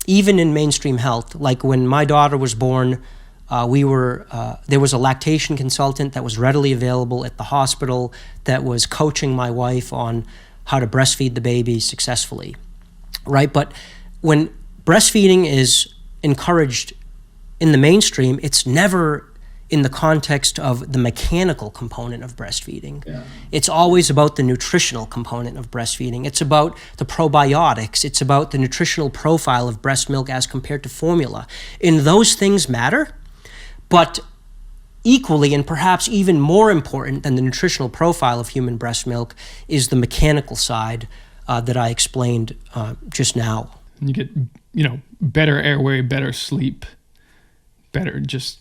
Even in mainstream health, like when my daughter was born, there was a lactation consultant that was readily available at the hospital that was coaching my wife on how to breastfeed the baby successfully, right? But when breastfeeding is encouraged in the mainstream, it's never in the context of the mechanical component of breastfeeding. Yeah. It's always about the nutritional component of breastfeeding. It's about the probiotics. It's about the nutritional profile of breast milk as compared to formula. And those things matter, but equally and perhaps even more important than the nutritional profile of human breast milk is the mechanical side that I explained just now. And you get, better airway, better sleep, better just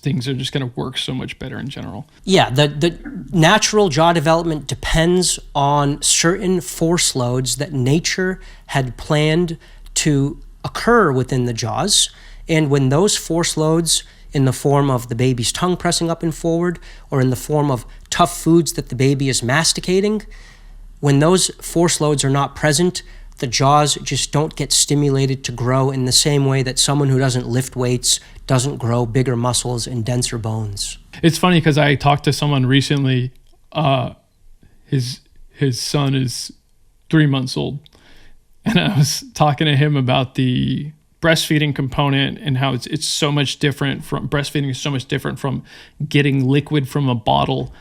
things are just going to work so much better in general. Yeah, the natural jaw development depends on certain force loads that nature had planned to occur within the jaws. And when those force loads, in the form of the baby's tongue pressing up and forward, or in the form of tough foods that the baby is masticating, when those force loads are not present, the jaws just don't get stimulated to grow in the same way that someone who doesn't lift weights doesn't grow bigger muscles and denser bones. It's funny because I talked to someone recently. His son is 3 months old, and I was talking to him about the breastfeeding component and how it's so much different from breastfeeding is so much different from getting liquid from a bottle.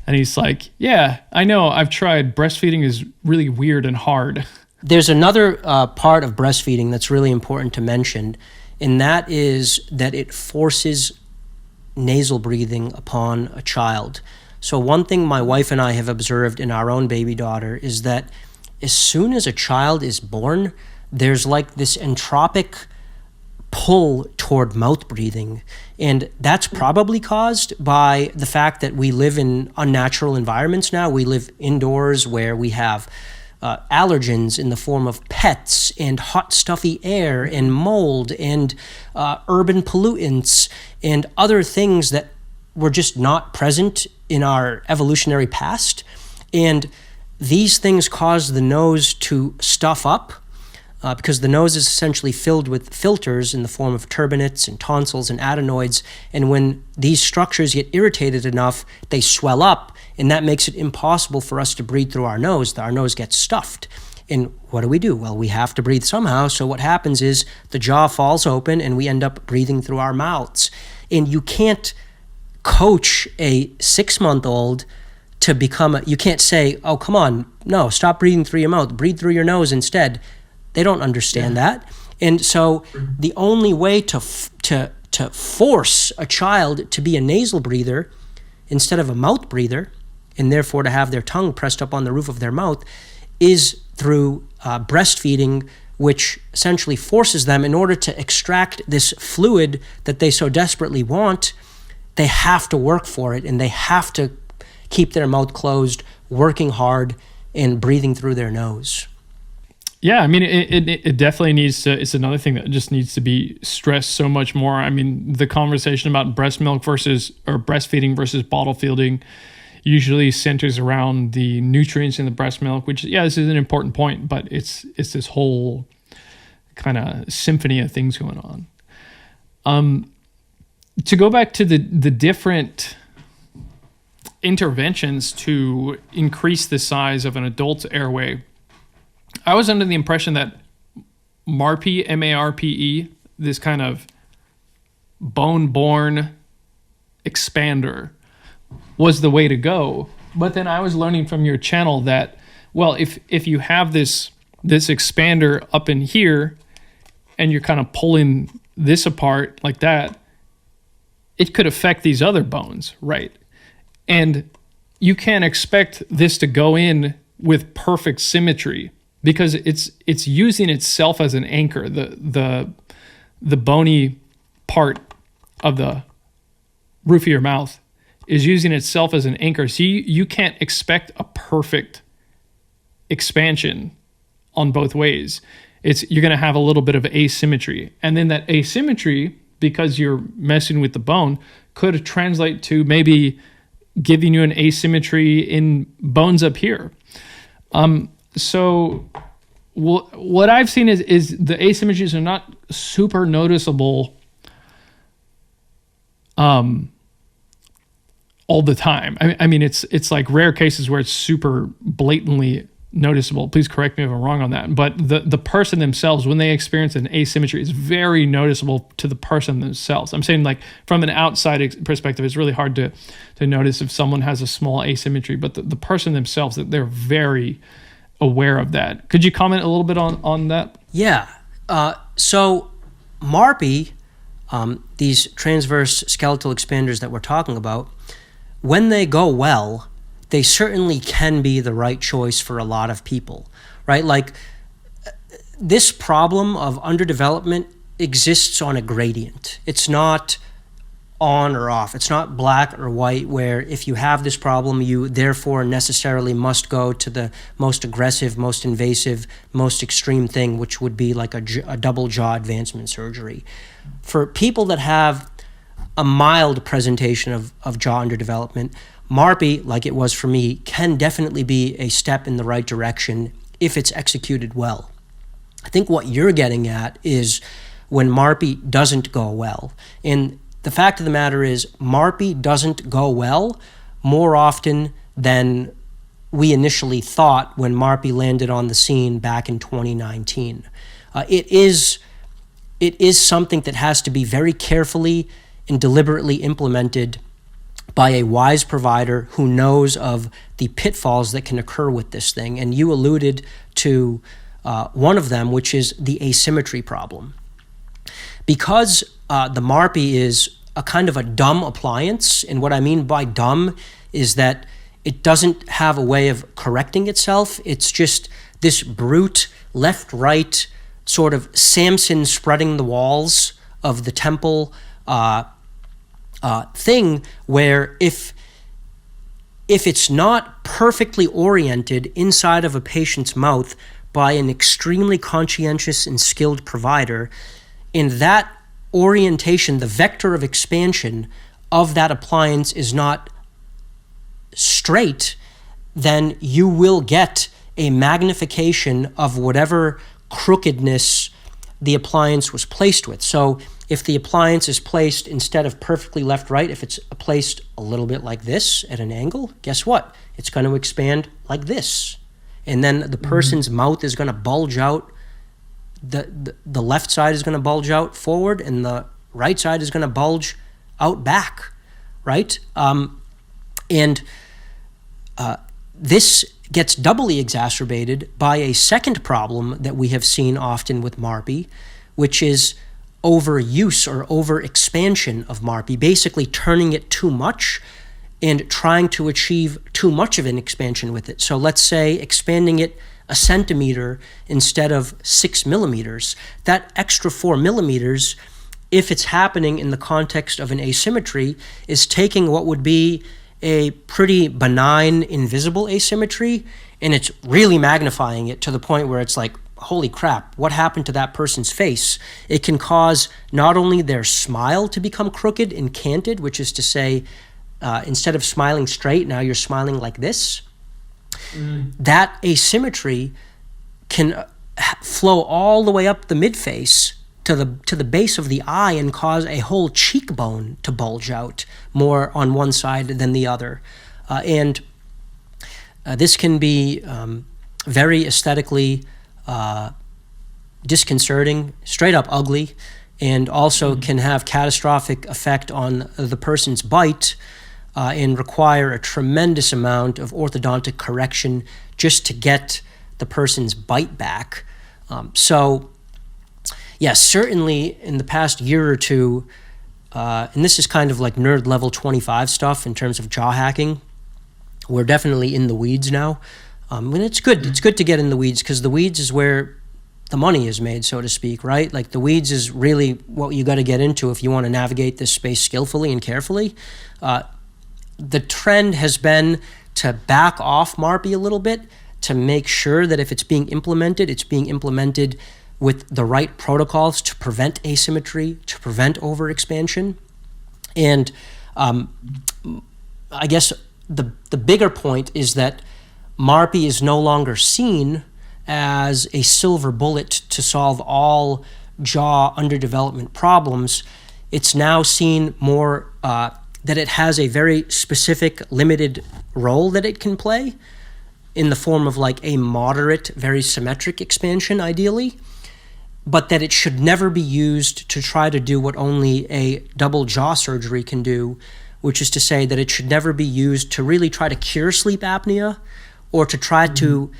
And he's like, "Yeah, I know. I've tried. Breastfeeding is really weird and hard." There's another part of breastfeeding that's really important to mention, and that is that it forces nasal breathing upon a child. So one thing my wife and I have observed in our own baby daughter is that as soon as a child is born, there's like this entropic pull toward mouth breathing. And that's probably caused by the fact that we live in unnatural environments now. We live indoors where we have allergens in the form of pets and hot, stuffy air and mold and urban pollutants and other things that were just not present in our evolutionary past. And these things cause the nose to stuff up because the nose is essentially filled with filters in the form of turbinates and tonsils and adenoids. And when these structures get irritated enough, they swell up, and that makes it impossible for us to breathe through our nose. Our nose gets stuffed. And what do? Well, we have to breathe somehow. So what happens is the jaw falls open and we end up breathing through our mouths. And you can't coach a 6-month-old to become you can't say, oh, come on, no, stop breathing through your mouth, breathe through your nose instead. They don't understand that. And so the only way to force a child to be a nasal breather instead of a mouth breather, and therefore to have their tongue pressed up on the roof of their mouth, is through breastfeeding, which essentially forces them, in order to extract this fluid that they so desperately want, they have to work for it, and they have to keep their mouth closed, working hard, and breathing through their nose. Yeah, I mean, it definitely needs to, it's another thing that just needs to be stressed so much more. I mean, the conversation about breast milk or breastfeeding versus bottle feeding usually centers around the nutrients in the breast milk, which, yeah, this is an important point, but it's this whole kind of symphony of things going on. To go back to the different interventions to increase the size of an adult's airway, I was under the impression that MARPE, M-A-R-P-E, this kind of bone-born expander, was the way to go. But then I was learning from your channel that, well, if you have this expander up in here and you're kind of pulling this apart like that, it could affect these other bones, right? And you can't expect this to go in with perfect symmetry, because it's using itself as an anchor. The bony part of the roof of your mouth is using itself as an anchor. So you can't expect a perfect expansion on both ways. You're going to have a little bit of asymmetry. And then that asymmetry, because you're messing with the bone, could translate to maybe giving you an asymmetry in bones up here. So what I've seen is the asymmetries are not super noticeable all the time. I mean, it's like rare cases where it's super blatantly noticeable. Please correct me if I'm wrong on that. But the person themselves, when they experience an asymmetry, is very noticeable to the person themselves. I'm saying, like, from an outside perspective, it's really hard to notice if someone has a small asymmetry, but the person themselves, that they're very aware of that. Could you comment a little bit on that? Yeah. So MARPE, these transverse skeletal expanders that we're talking about, when they go well, they certainly can be the right choice for a lot of people, right? Like, this problem of underdevelopment exists on a gradient. It's not on or off. It's not black or white, where if you have this problem, you therefore necessarily must go to the most aggressive, most invasive, most extreme thing, which would be like a double jaw advancement surgery. For people that have a mild presentation of jaw underdevelopment, MARPE, like it was for me, can definitely be a step in the right direction if it's executed well. I think what you're getting at is when MARPE doesn't go well. And the fact of the matter is, MARPE doesn't go well more often than we initially thought when MARPE landed on the scene back in 2019. It is something that has to be very carefully and deliberately implemented by a wise provider who knows of the pitfalls that can occur with this thing. And you alluded to one of them, which is the asymmetry problem. Because the MARPE is a kind of a dumb appliance, and what I mean by dumb is that it doesn't have a way of correcting itself. It's just this brute left-right sort of Samson spreading the walls of the temple thing, where if if it's not perfectly oriented inside of a patient's mouth by an extremely conscientious and skilled provider, in that orientation, the vector of expansion of that appliance is not straight, then you will get a magnification of whatever crookedness the appliance was placed with. So if the appliance is placed instead of perfectly left-right, if it's placed a little bit like this at an angle, guess what? It's going to expand like this. And then the person's mouth is going to bulge out. The left side is going to bulge out forward, and the right side is going to bulge out back, right? This gets doubly exacerbated by a second problem that we have seen often with MARPI, which is overuse or overexpansion of MARPI, basically turning it too much and trying to achieve too much of an expansion with it. So let's say expanding it a centimeter instead of 6 millimeters. That extra 4 millimeters, if it's happening in the context of an asymmetry, is taking what would be a pretty benign, invisible asymmetry, and it's really magnifying it to the point where it's like, holy crap, what happened to that person's face? It can cause not only their smile to become crooked and canted, which is to say, instead of smiling straight, now you're smiling like this. That asymmetry can flow all the way up the midface to the base of the eye and cause a whole cheekbone to bulge out more on one side than the other. This can be very aesthetically disconcerting, straight up ugly, and also can have catastrophic effect on the person's bite and require a tremendous amount of orthodontic correction just to get the person's bite back. Yes, certainly in the past year or two, and this is kind of like nerd level 25 stuff in terms of jaw hacking, we're definitely in the weeds now. And it's good. It's good to get in the weeds because the weeds is where the money is made, so to speak, right? Like the weeds is really what you got to get into if you want to navigate this space skillfully and carefully. The trend has been to back off MARPI a little bit to make sure that if it's being implemented with the right protocols to prevent asymmetry, to prevent overexpansion. And I guess the bigger point is that MARPI is no longer seen as a silver bullet to solve all jaw underdevelopment problems. It's now seen more that it has a very specific, limited role that it can play in the form of like a moderate, very symmetric expansion, ideally, but that it should never be used to try to do what only a double jaw surgery can do, which is to say that it should never be used to really try to cure sleep apnea or to try to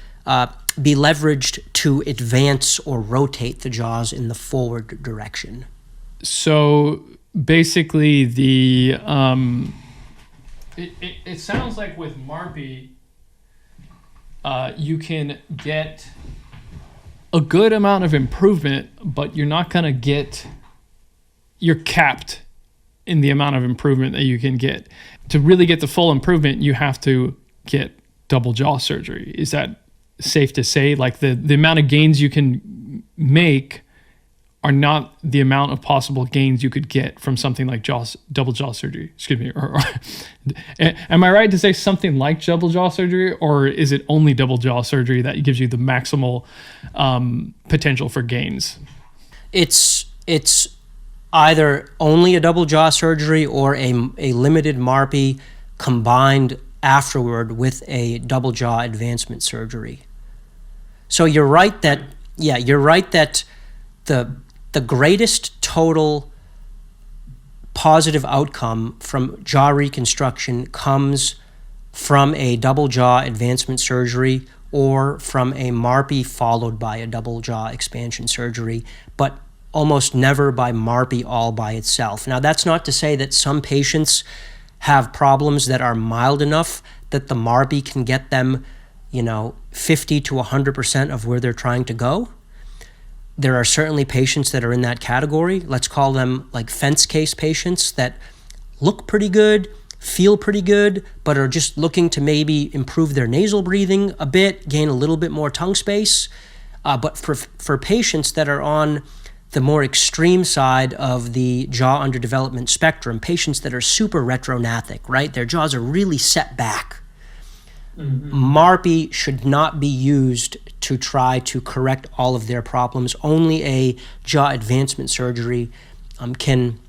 be leveraged to advance or rotate the jaws in the forward direction. So basically, it sounds like with MARPI, you can get a good amount of improvement, but you're not going to get, you're capped in the amount of improvement that you can get. To really get the full improvement, you have to get double jaw surgery. Is that safe to say? Like the amount of gains you can make are not the amount of possible gains you could get from something like double jaw surgery. Excuse me. Am I right to say something like double jaw surgery, or is it only double jaw surgery that gives you the maximal potential for gains? It's either only a double jaw surgery or a limited MARPI combined afterward with a double jaw advancement surgery. So you're right that the greatest total positive outcome from jaw reconstruction comes from a double jaw advancement surgery or from a MARPI followed by a double jaw expansion surgery, but almost never by MARPI all by itself. Now, that's not to say that some patients have problems that are mild enough that the MARPI can get them, 50 to 100% of where they're trying to go. There are certainly patients that are in that category. Let's call them like fence case patients that look pretty good, feel pretty good, but are just looking to maybe improve their nasal breathing a bit, gain a little bit more tongue space. But for patients that are on the more extreme side of the jaw underdevelopment spectrum, patients that are super retrognathic, right? Their jaws are really set back. MARPI should not be used to try to correct all of their problems. Only a jaw advancement surgery can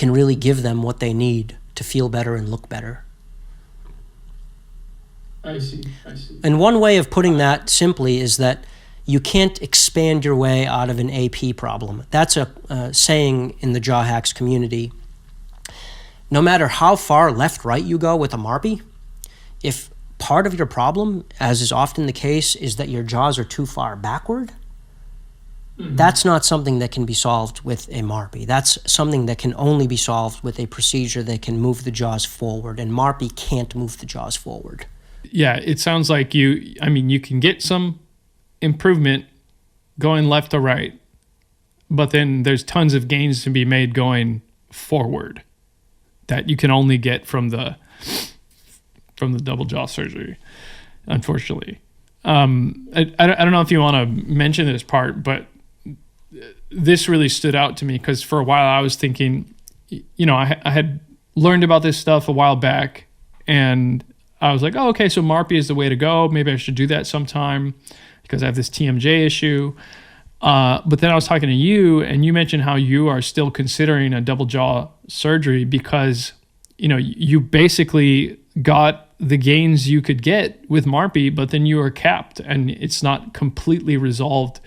really give them what they need to feel better and look better. I see. And one way of putting that simply is that you can't expand your way out of an AP problem. That's a saying in the Jawhacks community. No matter how far left-right you go with a MARPI, if part of your problem, as is often the case, is that your jaws are too far backward, that's not something that can be solved with a MARPI. That's something that can only be solved with a procedure that can move the jaws forward, and MARPI can't move the jaws forward. Yeah, it sounds like you can get some improvement going left to right, but then there's tons of gains to be made going forward that you can only get from the double jaw surgery, unfortunately. I don't know if you want to mention this part, but this really stood out to me because for a while I was thinking, I had learned about this stuff a while back, and I was like, oh, okay, so MARPI is the way to go. Maybe I should do that sometime because I have this TMJ issue. But then I was talking to you, and you mentioned how you are still considering a double jaw surgery because, you basically got the gains you could get with MARPI, but then you are capped, and it's not completely resolved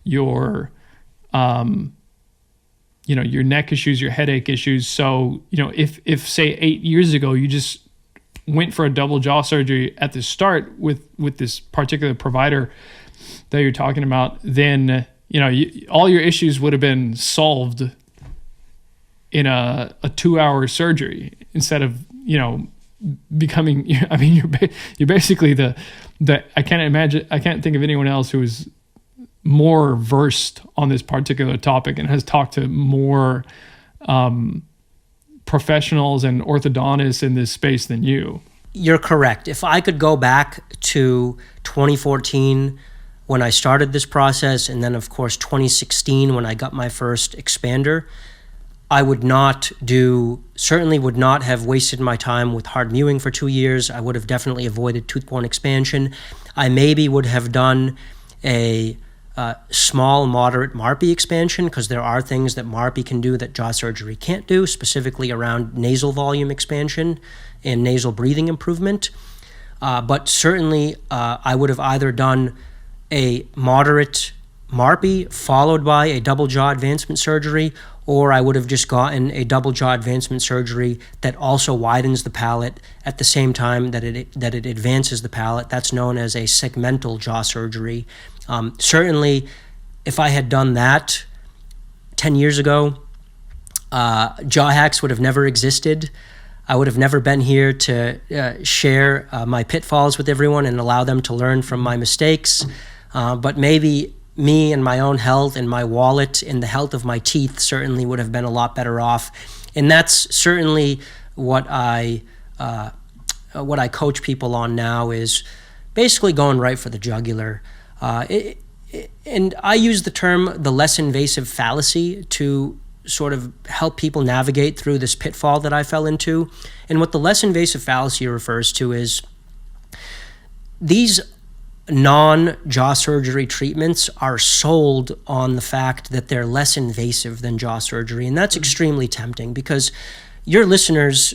your your neck issues, your headache issues. So, if say 8 years ago, you just went for a double jaw surgery at the start with this particular provider that you're talking about, then, all your issues would have been solved in a 2-hour surgery instead of, becoming, you're basically the I can't think of anyone else who is more versed on this particular topic and has talked to more professionals and orthodontists in this space than you. You're correct. If I could go back to 2014 when I started this process, and then of course 2016 when I got my first expander, I certainly would not have wasted my time with hard mewing for 2 years. I would have definitely avoided tooth-borne expansion. I maybe would have done a small, moderate MARPI expansion because there are things that MARPI can do that jaw surgery can't do, specifically around nasal volume expansion and nasal breathing improvement. But certainly I would have either done a moderate MARPI followed by a double jaw advancement surgery, or I would have just gotten a double jaw advancement surgery that also widens the palate at the same time that it advances the palate. That's known as a segmental jaw surgery. Certainly, if I had done that 10 years ago, Jawhacks would have never existed. I would have never been here to share my pitfalls with everyone and allow them to learn from my mistakes. But maybe me and my own health and my wallet and the health of my teeth certainly would have been a lot better off. And that's certainly what I coach people on now, is basically going right for the jugular. And I use the term the less invasive fallacy to sort of help people navigate through this pitfall that I fell into. And what the less invasive fallacy refers to is these non-jaw surgery treatments are sold on the fact that they're less invasive than jaw surgery. And that's extremely tempting because your listeners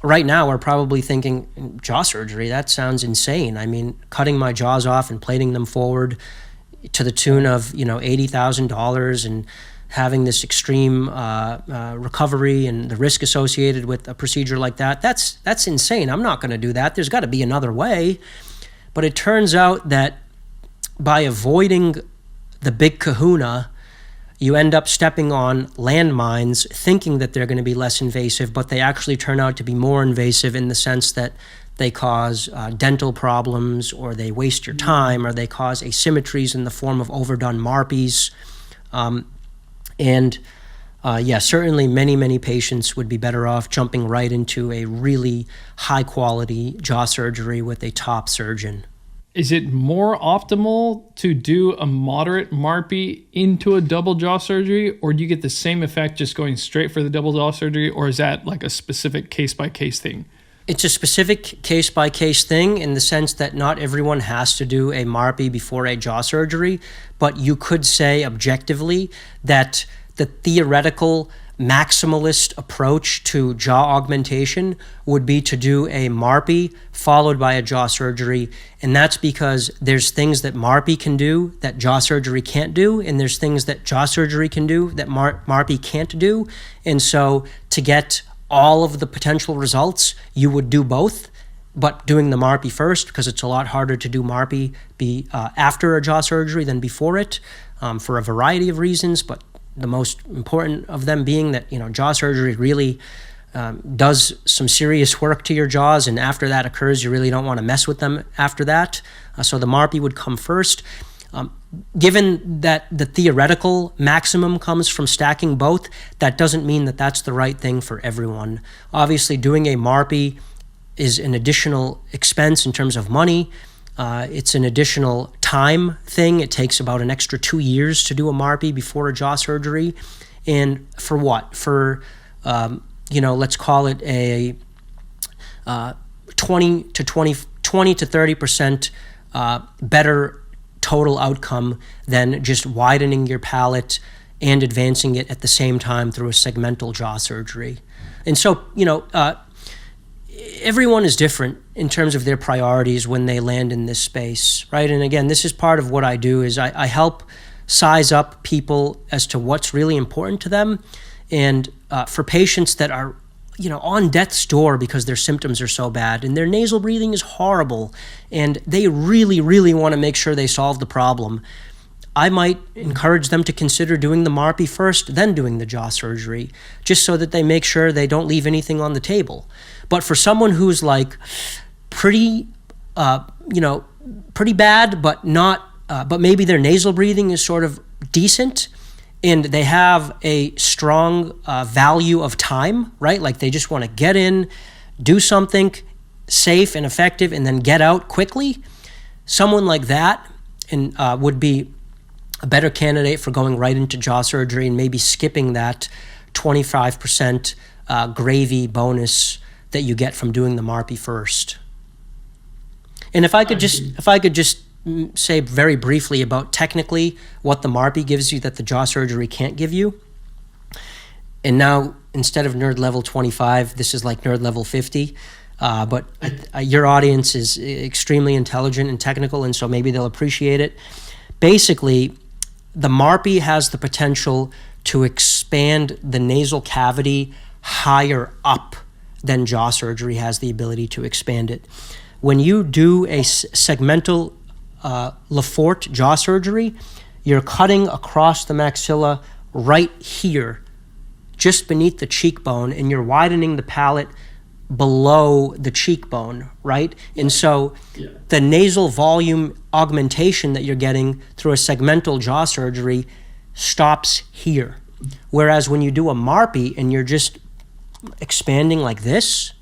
right now are probably thinking, jaw surgery, that sounds insane. I mean, cutting my jaws off and plating them forward to the tune of, $80,000 and having this extreme recovery and the risk associated with a procedure like that, that's insane. I'm not going to do that. There's got to be another way. But it turns out that by avoiding the big kahuna, you end up stepping on landmines thinking that they're going to be less invasive, but they actually turn out to be more invasive in the sense that they cause dental problems, or they waste your time, or they cause asymmetries in the form of overdone MARPIs. And Yeah, certainly many patients would be better off jumping right into a really high-quality jaw surgery with a top surgeon. Is it more optimal to do a moderate MARPE into a double jaw surgery, or do you get the same effect just going straight for the double jaw surgery, or is that like a specific case-by-case thing? It's a specific case-by-case thing in the sense that not everyone has to do a MARPE before a jaw surgery, but you could say objectively that the theoretical maximalist approach to jaw augmentation would be to do a MARPE followed by a jaw surgery. And that's because there's things that MARPE can do that jaw surgery can't do, and there's things that jaw surgery can do that MARPE can't do. And so to get all of the potential results, you would do both, but doing the MARPE first, because it's a lot harder to do MARPE after a jaw surgery than before it, for a variety of reasons, but the most important of them being that, jaw surgery really does some serious work to your jaws, and after that occurs, you really don't want to mess with them after that. So the MARPE would come first. Given that the theoretical maximum comes from stacking both, that doesn't mean that that's the right thing for everyone. Obviously, doing a MARPE is an additional expense in terms of money. It's an additional time thing. It takes about an extra 2 years to do a MARPE before a jaw surgery. And for what? For, let's call it a 20 to 30% better total outcome than just widening your palate and advancing it at the same time through a segmental jaw surgery. And so, everyone is different in terms of their priorities when they land in this space, right? And again, this is part of what I do is I help size up people as to what's really important to them. And for patients that are, on death's door because their symptoms are so bad and their nasal breathing is horrible and they really, really want to make sure they solve the problem, I might encourage them to consider doing the MARPE first, then doing the jaw surgery, just so that they make sure they don't leave anything on the table. But for someone who's like pretty bad, but not, but maybe their nasal breathing is sort of decent, and they have a strong value of time, right? Like they just want to get in, do something safe and effective, and then get out quickly. Someone like that would be a better candidate for going right into jaw surgery and maybe skipping that 25% gravy bonus that you get from doing the MARPE first. And if I could just say very briefly about technically what the MARPE gives you that the jaw surgery can't give you. And now instead of nerd level 25, this is like nerd level 50. But your audience is extremely intelligent and technical, and so maybe they'll appreciate it. Basically, the MARPE has the potential to expand the nasal cavity higher up than jaw surgery has the ability to expand it. When you do a segmental Lefort jaw surgery, you're cutting across the maxilla right here, just beneath the cheekbone, and you're widening the palate below the cheekbone, right? And so the nasal volume augmentation that you're getting through a segmental jaw surgery stops here. Whereas when you do a MARPE and you're just expanding like this,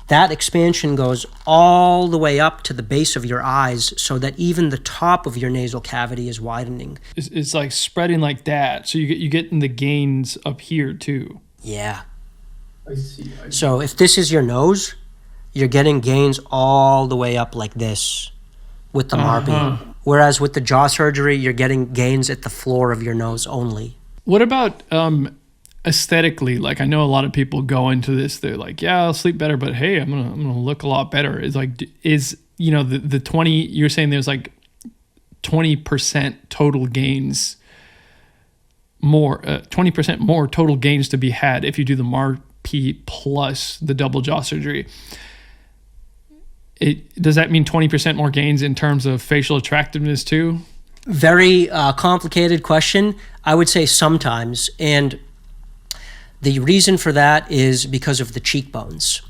that expansion goes all the way up to the base of your eyes so that even the top of your nasal cavity is widening. It's like spreading like that. So you get in the gains up here too. Yeah. I see. So if this is your nose, you're getting gains all the way up like this with the MARPE. Whereas with the jaw surgery, you're getting gains at the floor of your nose only. What about aesthetically? Like, I know a lot of people go into this, they're like, yeah, I'll sleep better, but hey, I'm gonna look a lot better. It's like, the 20, you're saying there's like 20% total gains more, 20% more total gains to be had if you do the MARPE plus the double jaw surgery. Does that mean 20% more gains in terms of facial attractiveness too? Very complicated question. I would say sometimes. And the reason for that is because of the cheekbones,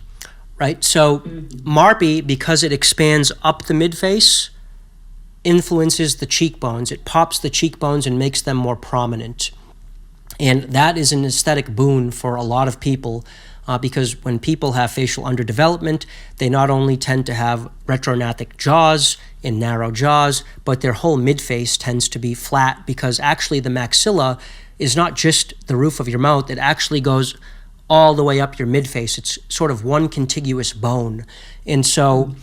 right? So MARPE, because it expands up the midface, influences the cheekbones. It pops the cheekbones and makes them more prominent. And that is an aesthetic boon for a lot of people, because when people have facial underdevelopment, they not only tend to have retrognathic jaws and narrow jaws, but their whole midface tends to be flat, because actually the maxilla is not just the roof of your mouth, it actually goes all the way up your midface. It's sort of one contiguous bone. And so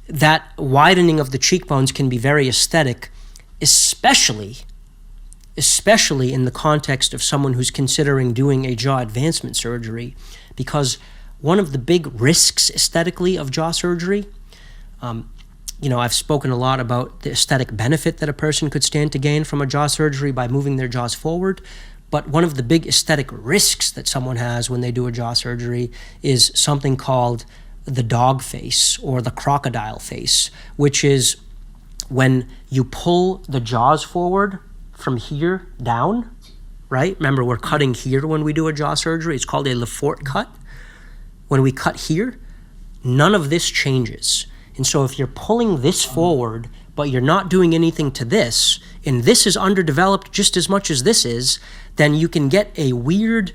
that widening of the cheekbones can be very aesthetic, especially in the context of someone who's considering doing a jaw advancement surgery, because one of the big risks aesthetically of jaw surgery, I've spoken a lot about the aesthetic benefit that a person could stand to gain from a jaw surgery by moving their jaws forward, but one of the big aesthetic risks that someone has when they do a jaw surgery is something called the dog face or the crocodile face, which is when you pull the jaws forward from here down, right? Remember, we're cutting here when we do a jaw surgery. It's called a Lefort cut. When we cut here, none of this changes. And so if you're pulling this forward, but you're not doing anything to this, and this is underdeveloped just as much as this is, then you can get a weird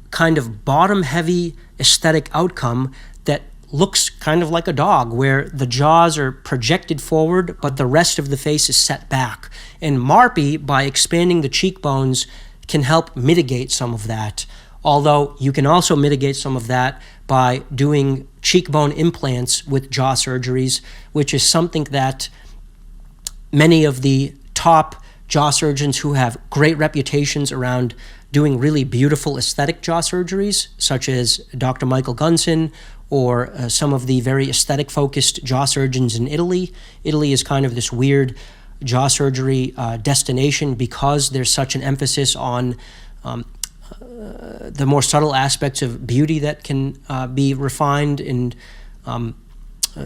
kind of bottom-heavy aesthetic outcome that looks kind of like a dog, where the jaws are projected forward, but the rest of the face is set back. And MARPE, by expanding the cheekbones, can help mitigate some of that. Although you can also mitigate some of that by doing cheekbone implants with jaw surgeries, which is something that many of the top jaw surgeons who have great reputations around doing really beautiful aesthetic jaw surgeries, such as Dr. Michael Gunson, or some of the very aesthetic-focused jaw surgeons in Italy. Italy is kind of this weird jaw surgery destination because there's such an emphasis on the more subtle aspects of beauty that can be refined and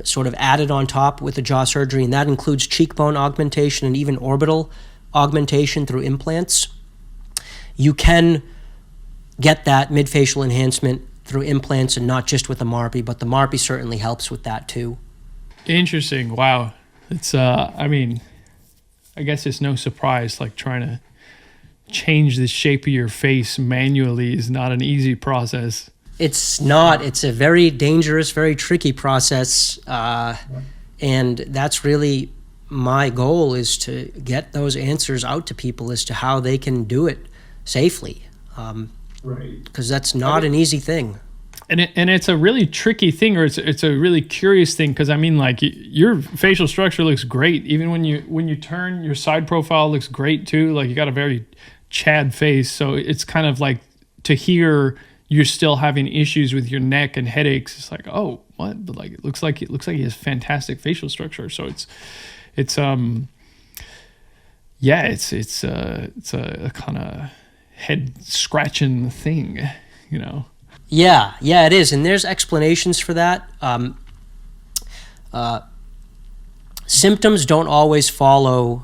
sort of added on top with the jaw surgery, and that includes cheekbone augmentation and even orbital augmentation through implants. You can get that midfacial enhancement through implants and not just with the MARPE, but the MARPE certainly helps with that too. Interesting. Wow. It's, I guess it's no surprise, like trying to change the shape of your face manually is not an easy process. It's not. It's a very dangerous, very tricky process. And that's really my goal, is to get those answers out to people as to how they can do it safely. Right. Because that's not an easy thing. And it's a really tricky thing, or it's a really curious thing, because like your facial structure looks great. Even when you turn, your side profile looks great too. Like you got a very Chad face, so it's kind of like to hear you're still having issues with your neck and headaches. It's like, oh, what? But like it looks like he has fantastic facial structure. So it's a kind of head scratching thing, Yeah, it is, and there's explanations for that. Symptoms don't always follow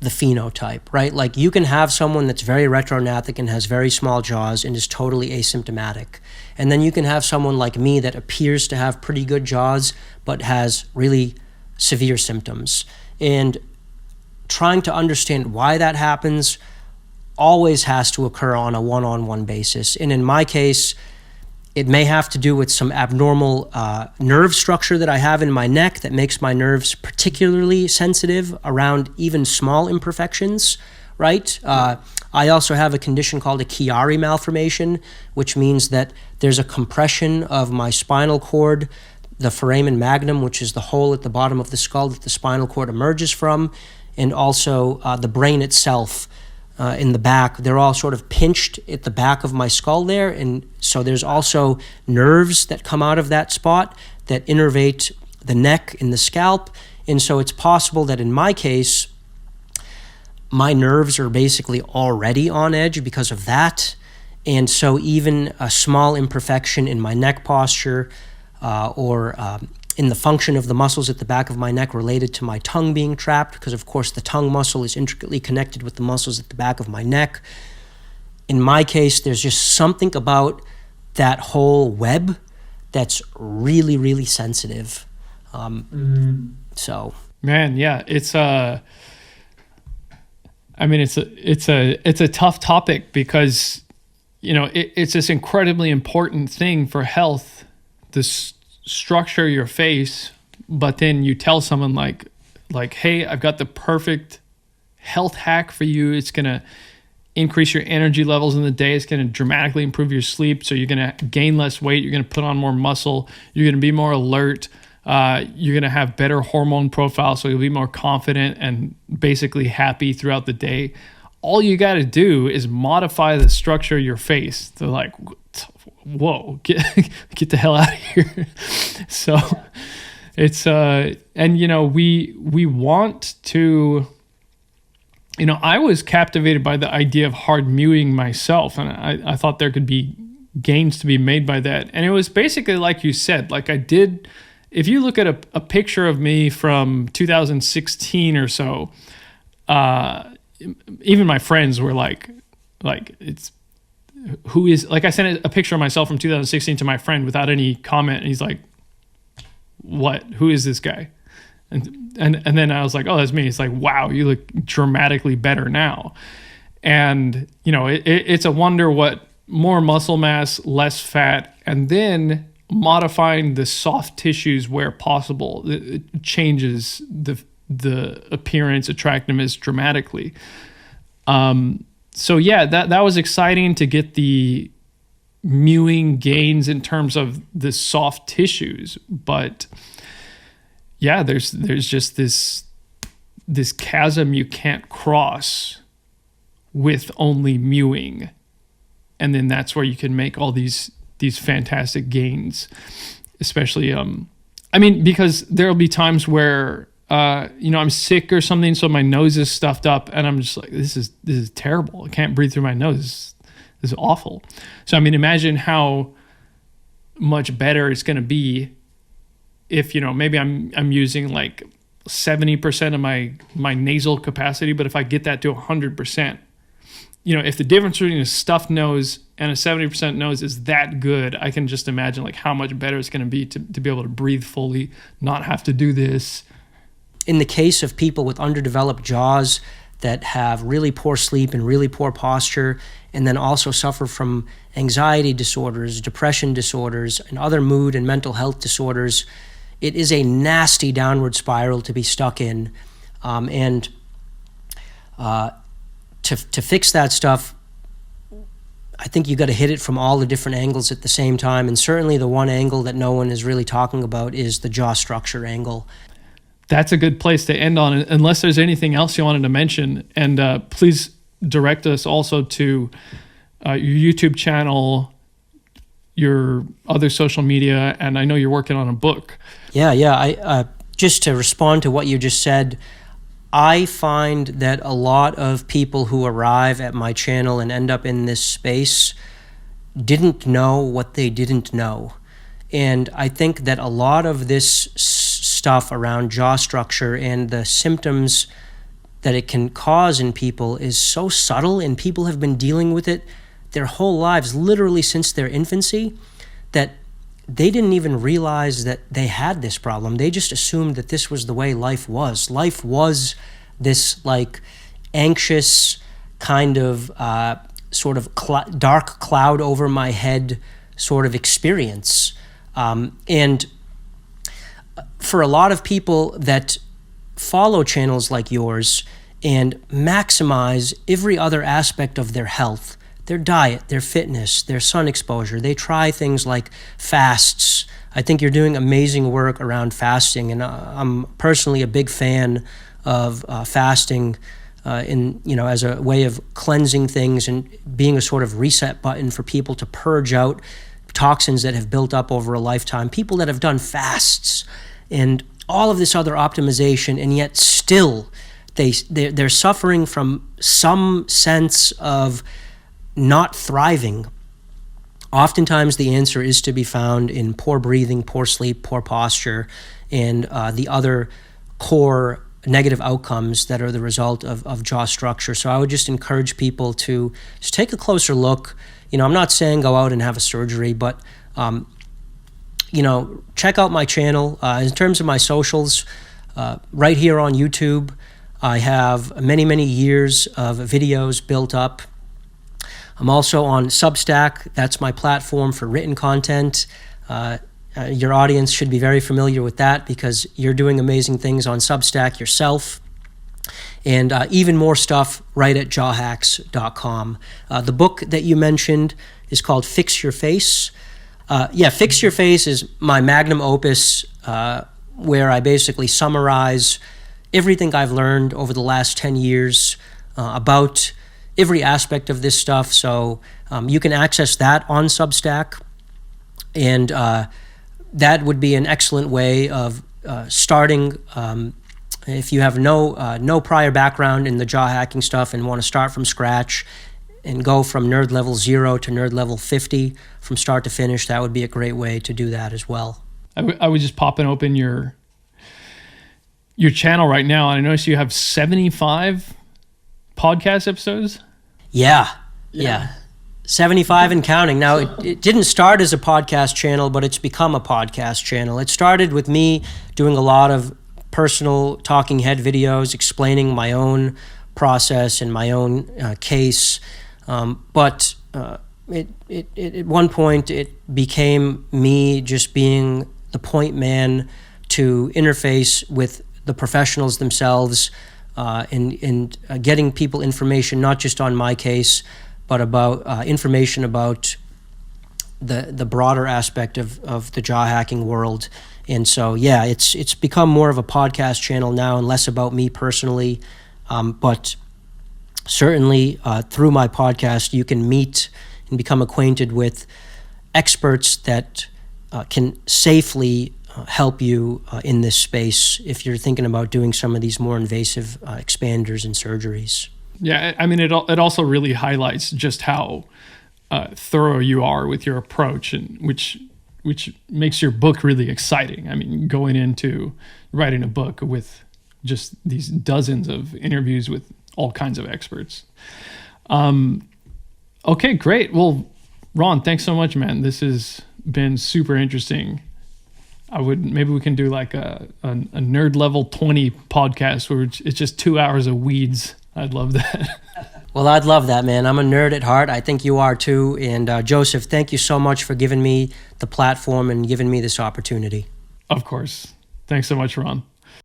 the phenotype, right? Like you can have someone that's very retrognathic and has very small jaws and is totally asymptomatic. And then you can have someone like me that appears to have pretty good jaws but has really severe symptoms. And trying to understand why that happens always has to occur on a one-on-one basis. And in my case, it may have to do with some abnormal nerve structure that I have in my neck that makes my nerves particularly sensitive around even small imperfections, right? I also have a condition called a Chiari malformation, which means that there's a compression of my spinal cord, the foramen magnum, which is the hole at the bottom of the skull that the spinal cord emerges from, and also the brain itself. In the back, they're all sort of pinched at the back of my skull there, and so there's also nerves that come out of that spot that innervate the neck and the scalp, and so it's possible that in my case, my nerves are basically already on edge because of that, and so even a small imperfection in my neck posture or in the function of the muscles at the back of my neck related to my tongue being trapped, because of course the tongue muscle is intricately connected with the muscles at the back of my neck. In my case, there's just something about that whole web that's really, really sensitive. So. Man, yeah, it's I mean, it's a tough topic because, it's this incredibly important thing for health, this structure your face, but then you tell someone like, hey, I've got the perfect health hack for you. It's going to increase your energy levels in the day. It's going to dramatically improve your sleep. So you're going to gain less weight. You're going to put on more muscle. You're going to be more alert. You're going to have better hormone profile. So you'll be more confident and basically happy throughout the day. All you got to do is modify the structure of your face. They're like, whoa, get the hell out of here. So it's, and we want to, I was captivated by the idea of hard mewing myself. And I thought there could be gains to be made by that. And it was basically like you said, like I did, if you look at a picture of me from 2016 or so, even my friends were like it's, who is, like I sent a picture of myself from 2016 to my friend without any comment. And he's like, what, who is this guy? And then I was like, oh, that's me. It's like, wow, you look dramatically better now. And, it's a wonder what more muscle mass, less fat, and then modifying the soft tissues where possible, it changes the appearance, attractiveness dramatically. So yeah, that was exciting to get the mewing gains in terms of the soft tissues, but yeah, there's just this chasm you can't cross with only mewing, and then that's where you can make all these fantastic gains, especially because there'll be times where I'm sick or something, so my nose is stuffed up, and I'm just like, this is terrible. I can't breathe through my nose. This is awful. So imagine how much better it's going to be if maybe I'm using like 70% of my nasal capacity, but if I get that to 100%, if the difference between a stuffed nose and a 70% nose is that good, I can just imagine like how much better it's going to be to be able to breathe fully, not have to do this. In the case of people with underdeveloped jaws that have really poor sleep and really poor posture, and then also suffer from anxiety disorders, depression disorders, and other mood and mental health disorders, it is a nasty downward spiral to be stuck in. And to fix that stuff, I think you got to hit it from all the different angles at the same time. And certainly the one angle that no one is really talking about is the jaw structure angle. That's a good place to end on, unless there's anything else you wanted to mention. And please direct us also to your YouTube channel, your other social media, and I know you're working on a book. Yeah. I just to respond to what you just said, I find that a lot of people who arrive at my channel and end up in this space didn't know what they didn't know. And I think that a lot of this stuff around jaw structure and the symptoms that it can cause in people is so subtle, and people have been dealing with it their whole lives, literally since their infancy, that they didn't even realize that they had this problem. They just assumed that this was the way life was. Life was this like anxious kind of sort of dark cloud over my head sort of experience. And for a lot of people that follow channels like yours and maximize every other aspect of their health, their diet, their fitness, their sun exposure, they try things like fasts. I think you're doing amazing work around fasting, and I'm personally a big fan of fasting as a way of cleansing things and being a sort of reset button for people to purge out toxins that have built up over a lifetime. People that have done fasts and all of this other optimization, and yet still they're suffering from some sense of not thriving. Oftentimes the answer is to be found in poor breathing, poor sleep, poor posture, and the other core negative outcomes that are the result of jaw structure. So I would just encourage people to just take a closer look. I'm not saying go out and have a surgery, but check out my channel. In terms of my socials, right here on YouTube, I have many, many years of videos built up. I'm also on Substack. That's my platform for written content. Your audience should be very familiar with that because you're doing amazing things on Substack yourself. And even more stuff right at jawhacks.com. The book that you mentioned is called Fix Your Face. Fix Your Face is my magnum opus where I basically summarize everything I've learned over the last 10 years about every aspect of this stuff. So you can access that on Substack. And that would be an excellent way of starting. If you have no prior background in the jaw hacking stuff and want to start from scratch and go from nerd level 0 to nerd level 50 from start to finish, that would be a great way to do that as well. I was just popping open your channel right now, and I noticed you have 75 podcast episodes. Yeah. 75 and counting. Now, it didn't start as a podcast channel, but it's become a podcast channel. It started with me doing a lot of personal talking head videos explaining my own process and my own case. But at one point, it became me just being the point man to interface with the professionals themselves and getting people information, not just on my case, but about information about the broader aspect of the jaw hacking world. And so, it's become more of a podcast channel now and less about me personally. But certainly through my podcast, you can meet and become acquainted with experts that can safely help you in this space if you're thinking about doing some of these more invasive expanders and surgeries. Yeah, I mean, it also really highlights just how thorough you are with your approach, and which makes your book really exciting. I mean, going into writing a book with just these dozens of interviews with all kinds of experts. Okay, great. Well, Ron, thanks so much, man. This has been super interesting. Maybe we can do like a nerd level 20 podcast where it's just 2 hours of weeds. I'd love that. Well, I'd love that, man. I'm a nerd at heart. I think you are too. And Joseph, thank you so much for giving me the platform and giving me this opportunity. Of course. Thanks so much, Ron.